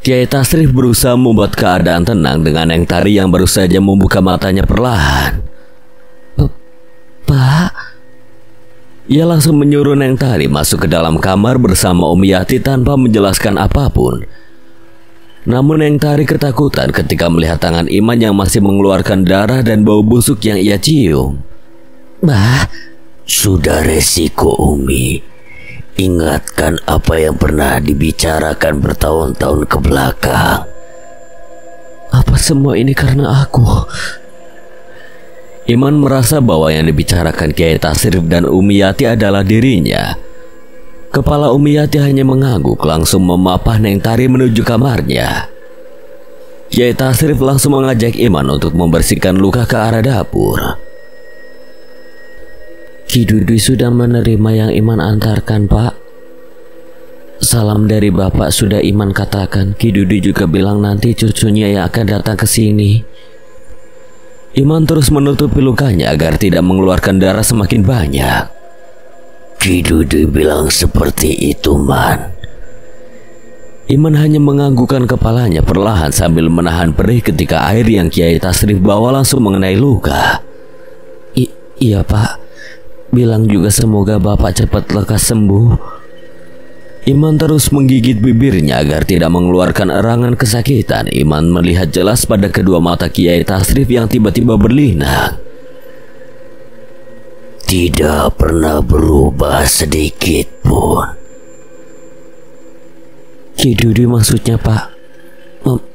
Kiai Tasrif berusaha membuat keadaan tenang dengan Neng Tari yang baru saja membuka matanya perlahan. Pak. Ia langsung menyuruh Neng Tari masuk ke dalam kamar bersama Umiyati tanpa menjelaskan apapun. Namun Neng Tari ketakutan ketika melihat tangan Iman yang masih mengeluarkan darah dan bau busuk yang ia cium. Bah, sudah resiko, Umi. Ingatkan apa yang pernah dibicarakan bertahun-tahun ke belakang. Apa semua ini karena aku? Iman merasa bahwa yang dibicarakan Kiai Tasrif dan Umiyati adalah dirinya. Kepala Umiyati hanya mengangguk, langsung memapah Neng Tari menuju kamarnya. Kiai Tasrif langsung mengajak Iman untuk membersihkan luka ke arah dapur. Ki Dudi sudah menerima yang Iman antarkan, Pak. Salam dari Bapak sudah Iman katakan. Ki Dudi juga bilang nanti cucunya yang akan datang ke sini. Iman terus menutupi lukanya agar tidak mengeluarkan darah semakin banyak. Ki Dudi bilang seperti itu, Man. Iman hanya menganggukkan kepalanya perlahan sambil menahan perih ketika air yang Kiai Tasrif bawa langsung mengenai luka. Iya, Pak. Bilang juga semoga Bapak cepat lekas sembuh. Iman terus menggigit bibirnya agar tidak mengeluarkan erangan kesakitan. Iman melihat jelas pada kedua mata Kiai Tasrif yang tiba-tiba berlinang. Tidak pernah berubah sedikit pun. Ki Dudi maksudnya, Pak.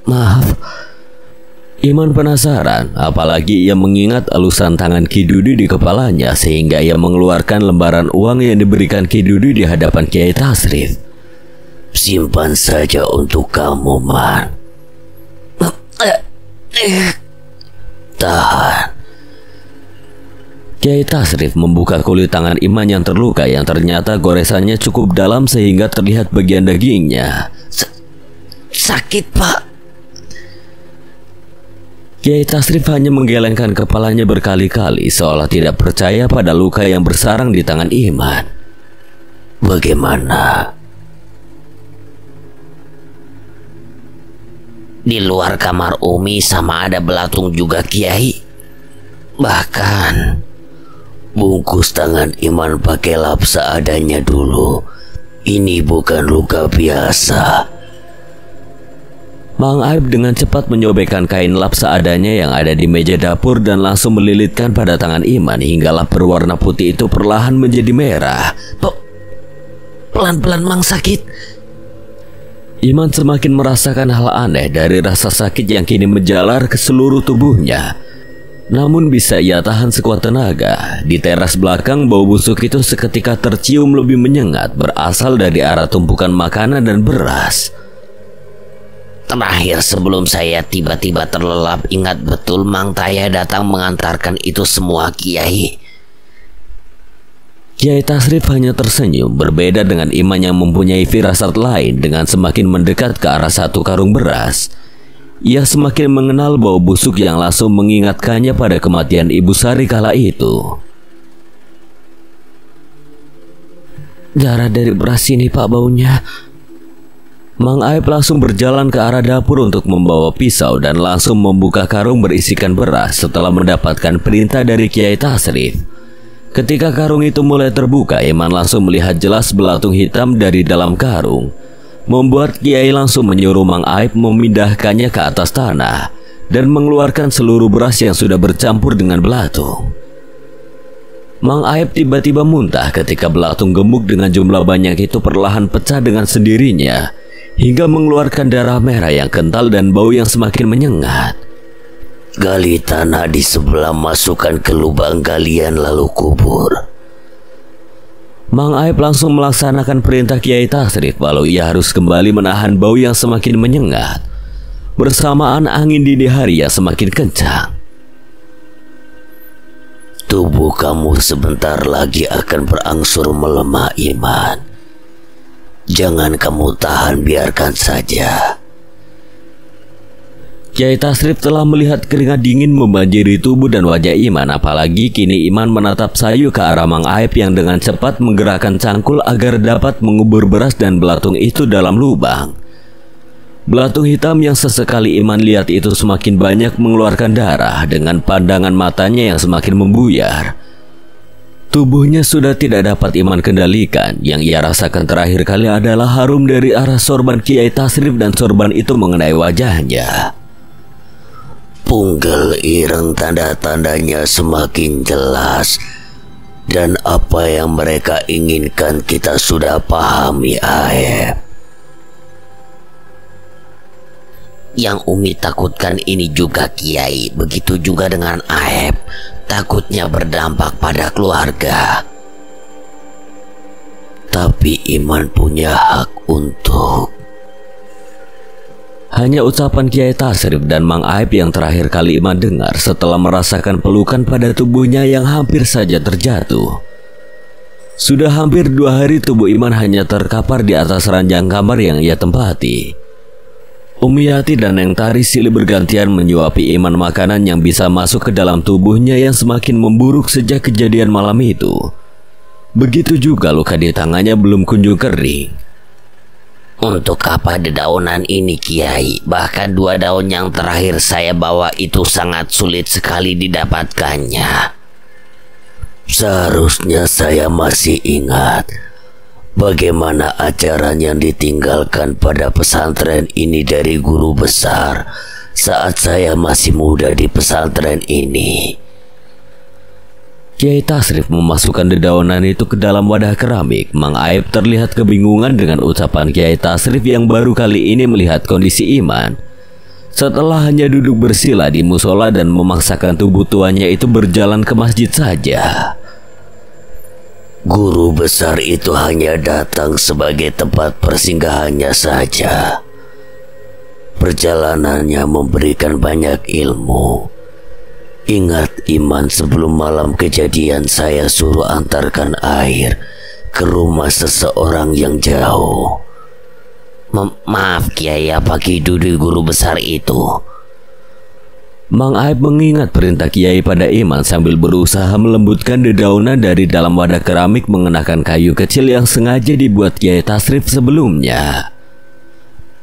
Maaf. Iman penasaran, apalagi ia mengingat alusan tangan Ki Dudi di kepalanya, sehingga ia mengeluarkan lembaran uang yang diberikan Ki Dudi di hadapan Kiai Tasrif. Simpan saja untuk kamu, Man. Tahan. Kiai Tasrif membuka kulit tangan Iman yang terluka, yang ternyata goresannya cukup dalam sehingga terlihat bagian dagingnya. Sakit, Pak. Kiai Tasrif hanya menggelengkan kepalanya berkali-kali seolah tidak percaya pada luka yang bersarang di tangan Iman. Bagaimana? Di luar kamar Umi sama ada belatung juga, Kiai. Bahkan Bungkus tangan Iman pakai lap seadanya dulu. Ini bukan luka biasa. Mang Aib dengan cepat menyobekkan kain lap seadanya yang ada di meja dapur dan langsung melilitkan pada tangan Iman hingga lap berwarna putih itu perlahan menjadi merah. Pelan-pelan Mang, sakit. Iman semakin merasakan hal aneh dari rasa sakit yang kini menjalar ke seluruh tubuhnya. Namun bisa ia tahan sekuat tenaga. Di teras belakang, bau busuk itu seketika tercium lebih menyengat berasal dari arah tumpukan makanan dan beras. Terakhir sebelum saya tiba-tiba terlelap, ingat betul Mang Taya datang mengantarkan itu semua, Kiai. Kiai Tasrif hanya tersenyum. Berbeda dengan Iman yang mempunyai firasat lain, dengan semakin mendekat ke arah satu karung beras, ia semakin mengenal bau busuk yang langsung mengingatkannya pada kematian Ibu Sari kala itu. Darah dari beras ini Pak baunya. Mang Aib langsung berjalan ke arah dapur untuk membawa pisau dan langsung membuka karung berisikan beras setelah mendapatkan perintah dari Kiai Tasrif. Ketika karung itu mulai terbuka, Iman langsung melihat jelas belatung hitam dari dalam karung, membuat Kiai langsung menyuruh Mang Aib memindahkannya ke atas tanah dan mengeluarkan seluruh beras yang sudah bercampur dengan belatung. Mang Aib tiba-tiba muntah ketika belatung gemuk dengan jumlah banyak itu perlahan pecah dengan sendirinya, hingga mengeluarkan darah merah yang kental dan bau yang semakin menyengat. Gali tanah di sebelah, masukkan ke lubang galian lalu kubur. Mang Aib langsung melaksanakan perintah Kiai Tasrif, walau ia harus kembali menahan bau yang semakin menyengat. Bersamaan angin dini hari yang semakin kencang. Tubuh kamu sebentar lagi akan berangsur melemah, Iman. Jangan kamu tahan, biarkan saja. Kiai Tasrif telah melihat keringat dingin membanjiri tubuh dan wajah Iman. Apalagi kini Iman menatap sayu ke arah Mang Aib yang dengan cepat menggerakkan cangkul agar dapat mengubur beras dan belatung itu dalam lubang. Belatung hitam yang sesekali Iman lihat itu semakin banyak mengeluarkan darah dengan pandangan matanya yang semakin membuyar. Tubuhnya sudah tidak dapat Iman kendalikan. Yang ia rasakan terakhir kali adalah harum dari arah sorban Kiai Tasrif dan sorban itu mengenai wajahnya. Punggel ireng, tanda-tandanya semakin jelas. Dan apa yang mereka inginkan kita sudah pahami, Aib. Yang Umi takutkan ini juga, Kiai. Begitu juga dengan Aib. Takutnya berdampak pada keluarga. Tapi Iman punya hak untuk... Hanya ucapan Kiai Tasrif dan Mang Aib yang terakhir kali Iman dengar setelah merasakan pelukan pada tubuhnya yang hampir saja terjatuh. Sudah hampir 2 hari tubuh Iman hanya terkapar di atas ranjang kamar yang ia tempati. Umi Yati dan Neng Tari silih bergantian menyuapi Iman makanan yang bisa masuk ke dalam tubuhnya yang semakin memburuk sejak kejadian malam itu. Begitu juga luka di tangannya belum kunjung kering. Untuk apa dedaunan ini, Kiai? Bahkan 2 daun yang terakhir saya bawa itu sangat sulit sekali didapatkannya. Seharusnya saya masih ingat bagaimana ajaran yang ditinggalkan pada pesantren ini dari guru besar saat saya masih muda di pesantren ini. Kiai Tasrif memasukkan dedaunan itu ke dalam wadah keramik. Mang Aib terlihat kebingungan dengan ucapan Kiai Tasrif yang baru kali ini melihat kondisi Iman. Setelah hanya duduk bersila di musola dan memaksakan tubuh tuanya itu berjalan ke masjid saja. Guru besar itu hanya datang sebagai tempat persinggahannya saja. Perjalanannya memberikan banyak ilmu. Ingat, Iman, sebelum malam kejadian saya suruh antarkan air ke rumah seseorang yang jauh. Maaf, Kiai, apa Kidudi guru besar itu? Mang Aib mengingat perintah Kiai pada Iman sambil berusaha melembutkan dedaunan dari dalam wadah keramik mengenakan kayu kecil yang sengaja dibuat Kiai Tasrif sebelumnya.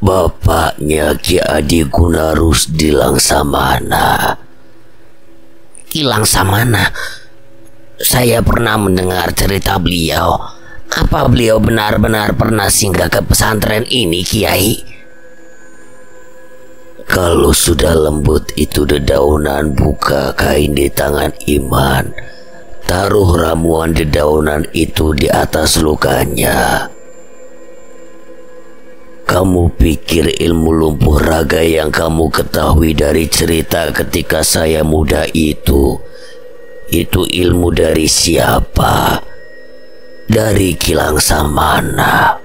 Bapaknya Ki Adi Gunarus di Langsamana. Ki Langsamana? Saya pernah mendengar cerita beliau. Apa beliau benar-benar pernah singgah ke pesantren ini, Kiai? Kalau sudah lembut itu dedaunan, buka kain di tangan Iman. Taruh ramuan dedaunan itu di atas lukanya. Kamu pikir ilmu lumpuh raga yang kamu ketahui dari cerita ketika saya muda itu ilmu dari siapa? Dari Kilang Samana.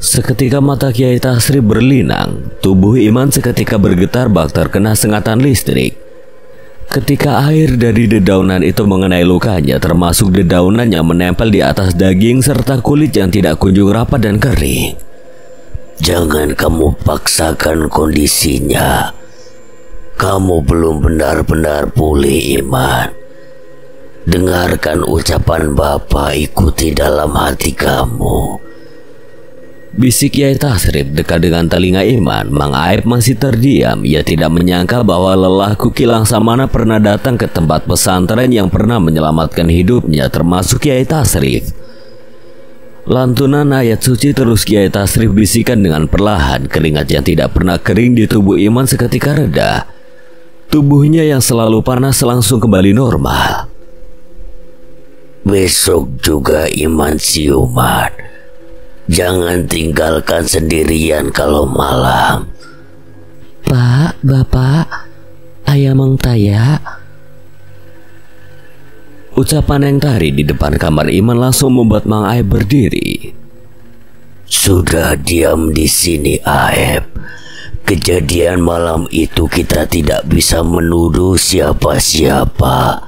Seketika mata Kiai Tasrif berlinang, tubuh Iman seketika bergetar bak terkena sengatan listrik. Ketika air dari dedaunan itu mengenai lukanya, termasuk dedaunan yang menempel di atas daging serta kulit yang tidak kunjung rapat dan kering. Jangan kamu paksakan kondisinya. Kamu belum benar-benar pulih, Iman. Dengarkan ucapan Bapak, ikuti dalam hati kamu. Bisik Kiai Tasrif dekat dengan telinga Iman. Mang Aib masih terdiam. Ia tidak menyangka bahwa lelahku Kilang Samana pernah datang ke tempat pesantren yang pernah menyelamatkan hidupnya, termasuk Kiai Tasrif. Lantunan ayat suci terus Kiai Tasrif bisikan dengan perlahan. Keringat yang tidak pernah kering di tubuh Iman seketika reda. Tubuhnya yang selalu panas langsung kembali normal. Besok juga Iman siuman. Jangan tinggalkan sendirian kalau malam. Pak, Bapak, ayah Mang Taya. Ucapan yang tari di depan kamar Iman langsung membuat Mang Aib berdiri. Sudah diam di sini, Aib. Kejadian malam itu kita tidak bisa menuduh siapa-siapa.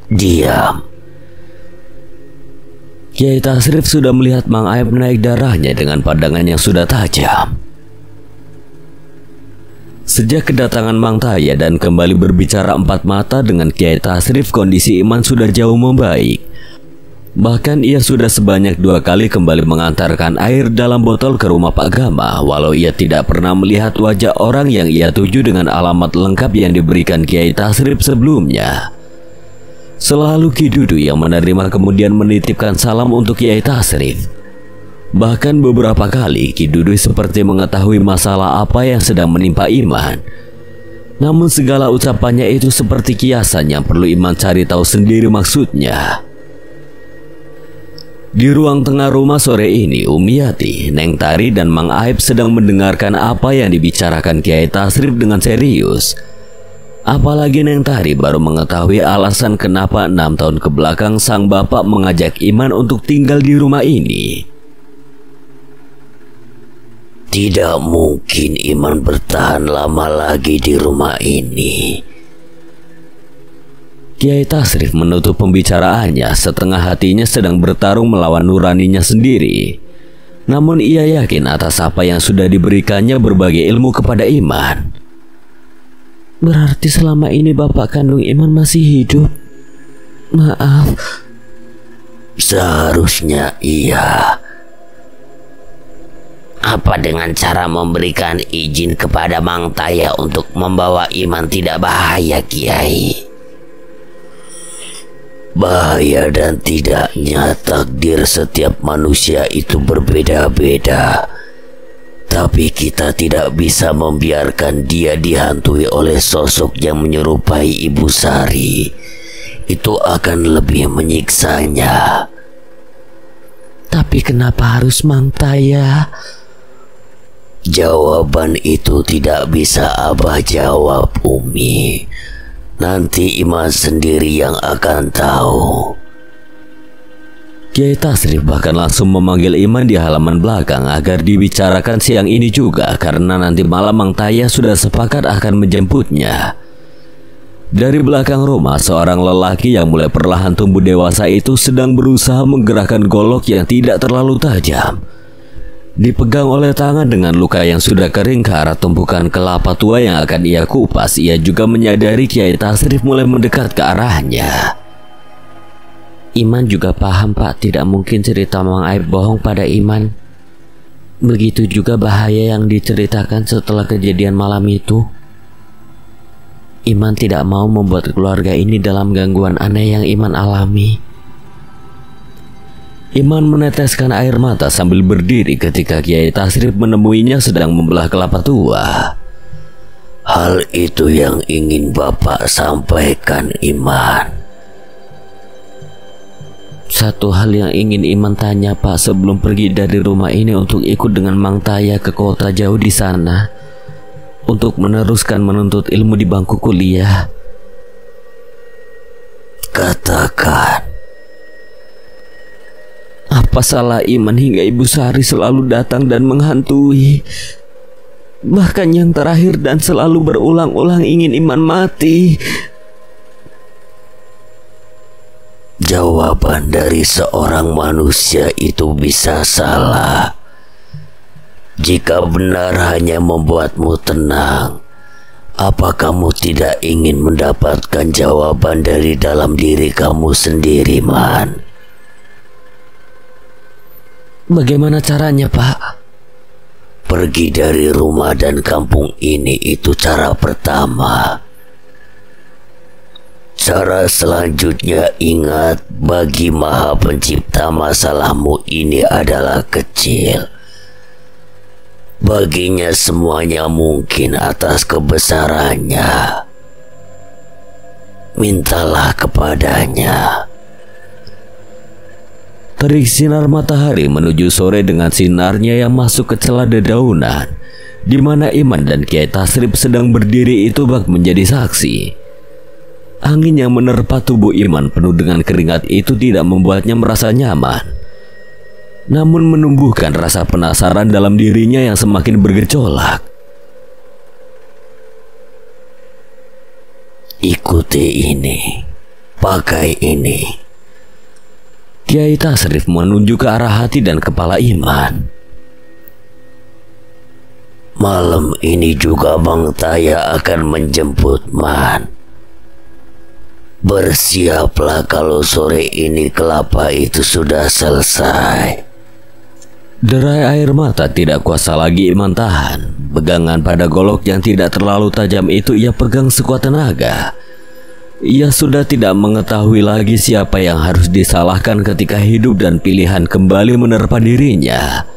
Diam. Kiai Tasrif sudah melihat Mang Aib naik darahnya dengan pandangan yang sudah tajam. Sejak kedatangan Mang Taya dan kembali berbicara empat mata dengan Kiai Tasrif, kondisi Iman sudah jauh membaik. Bahkan ia sudah sebanyak 2 kali kembali mengantarkan air dalam botol ke rumah Pak Gama, walau ia tidak pernah melihat wajah orang yang ia tuju dengan alamat lengkap yang diberikan Kiai Tasrif sebelumnya. Selalu Ki Dudu yang menerima kemudian menitipkan salam untuk Kiai Tasrif. Bahkan beberapa kali Ki Dudu seperti mengetahui masalah apa yang sedang menimpa Iman. Namun segala ucapannya itu seperti kiasan yang perlu Iman cari tahu sendiri maksudnya. Di ruang tengah rumah sore ini, Umiyati, Neng Tari dan Mang Aib sedang mendengarkan apa yang dibicarakan Kiai Tasrif dengan serius. Apalagi Neng Tari baru mengetahui alasan kenapa 6 tahun ke belakang sang bapak mengajak Iman untuk tinggal di rumah ini. Tidak mungkin Iman bertahan lama lagi di rumah ini. Kiai Tasrif menutup pembicaraannya, setengah hatinya sedang bertarung melawan nuraninya sendiri. Namun ia yakin atas apa yang sudah diberikannya berbagai ilmu kepada Iman. Berarti selama ini bapak kandung Iman masih hidup. Maaf. Seharusnya iya. Apa dengan cara memberikan izin kepada Mang Taya untuk membawa Iman tidak bahaya, Kiai? Bahaya dan tidaknya takdir setiap manusia itu berbeda-beda. Tapi kita tidak bisa membiarkan dia dihantui oleh sosok yang menyerupai Ibu Sari. Itu akan lebih menyiksanya. Tapi kenapa harus Mang Taya? Jawaban itu tidak bisa Abah jawab, Umi. Nanti Iman sendiri yang akan tahu. Kiai Tasrif bahkan langsung memanggil Iman di halaman belakang agar dibicarakan siang ini juga, karena nanti malam Mang Taya sudah sepakat akan menjemputnya. Dari belakang rumah, seorang lelaki yang mulai perlahan tumbuh dewasa itu sedang berusaha menggerakkan golok yang tidak terlalu tajam. Dipegang oleh tangan dengan luka yang sudah kering ke arah tumpukan kelapa tua yang akan ia kupas, ia juga menyadari Kiai Tasrif mulai mendekat ke arahnya. Iman juga paham, Pak, tidak mungkin cerita Mang Aib bohong pada Iman. Begitu juga bahaya yang diceritakan setelah kejadian malam itu. Iman tidak mau membuat keluarga ini dalam gangguan aneh yang Iman alami. Iman meneteskan air mata sambil berdiri ketika Kiai Tasrif menemuinya sedang membelah kelapa tua. Hal itu yang ingin Bapak sampaikan, Iman. Satu hal yang ingin Iman tanya, Pak, sebelum pergi dari rumah ini untuk ikut dengan Mang Taya ke kota jauh di sana untuk meneruskan menuntut ilmu di bangku kuliah. Katakan. Apa salah Iman hingga Ibu Sari selalu datang dan menghantui? Bahkan yang terakhir dan selalu berulang-ulang ingin Iman mati. Jawaban dari seorang manusia itu bisa salah. Jika benar hanya membuatmu tenang, apa kamu tidak ingin mendapatkan jawaban dari dalam diri kamu sendiri, Man? Bagaimana caranya, Pak? Pergi dari rumah dan kampung ini itu cara pertama. Cara selanjutnya, ingat, bagi Maha Pencipta masalahmu ini adalah kecil. Baginya semuanya mungkin atas kebesarannya. Mintalah kepadanya. Terik sinar matahari menuju sore dengan sinarnya yang masuk ke celah dedaunan, di mana Iman dan Kiai Tasrif sedang berdiri itu bak menjadi saksi. Angin yang menerpa tubuh Iman penuh dengan keringat itu tidak membuatnya merasa nyaman, namun menumbuhkan rasa penasaran dalam dirinya yang semakin bergejolak. Ikuti ini, pakai ini. Kiai Tasrif menunjuk ke arah hati dan kepala Iman. Malam ini juga Mang Taya akan menjemput, Man. Bersiaplah kalau sore ini kelapa itu sudah selesai. Derai air mata tidak kuasa lagi Iman tahan. Pegangan pada golok yang tidak terlalu tajam itu ia pegang sekuat tenaga. Ia sudah tidak mengetahui lagi siapa yang harus disalahkan ketika hidup dan pilihan kembali menerpa dirinya.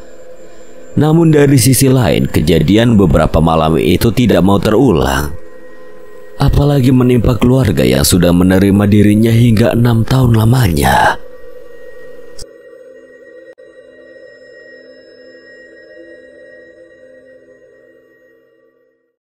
Namun dari sisi lain, kejadian beberapa malam itu tidak mau terulang. Apalagi menimpa keluarga yang sudah menerima dirinya hingga 6 tahun lamanya.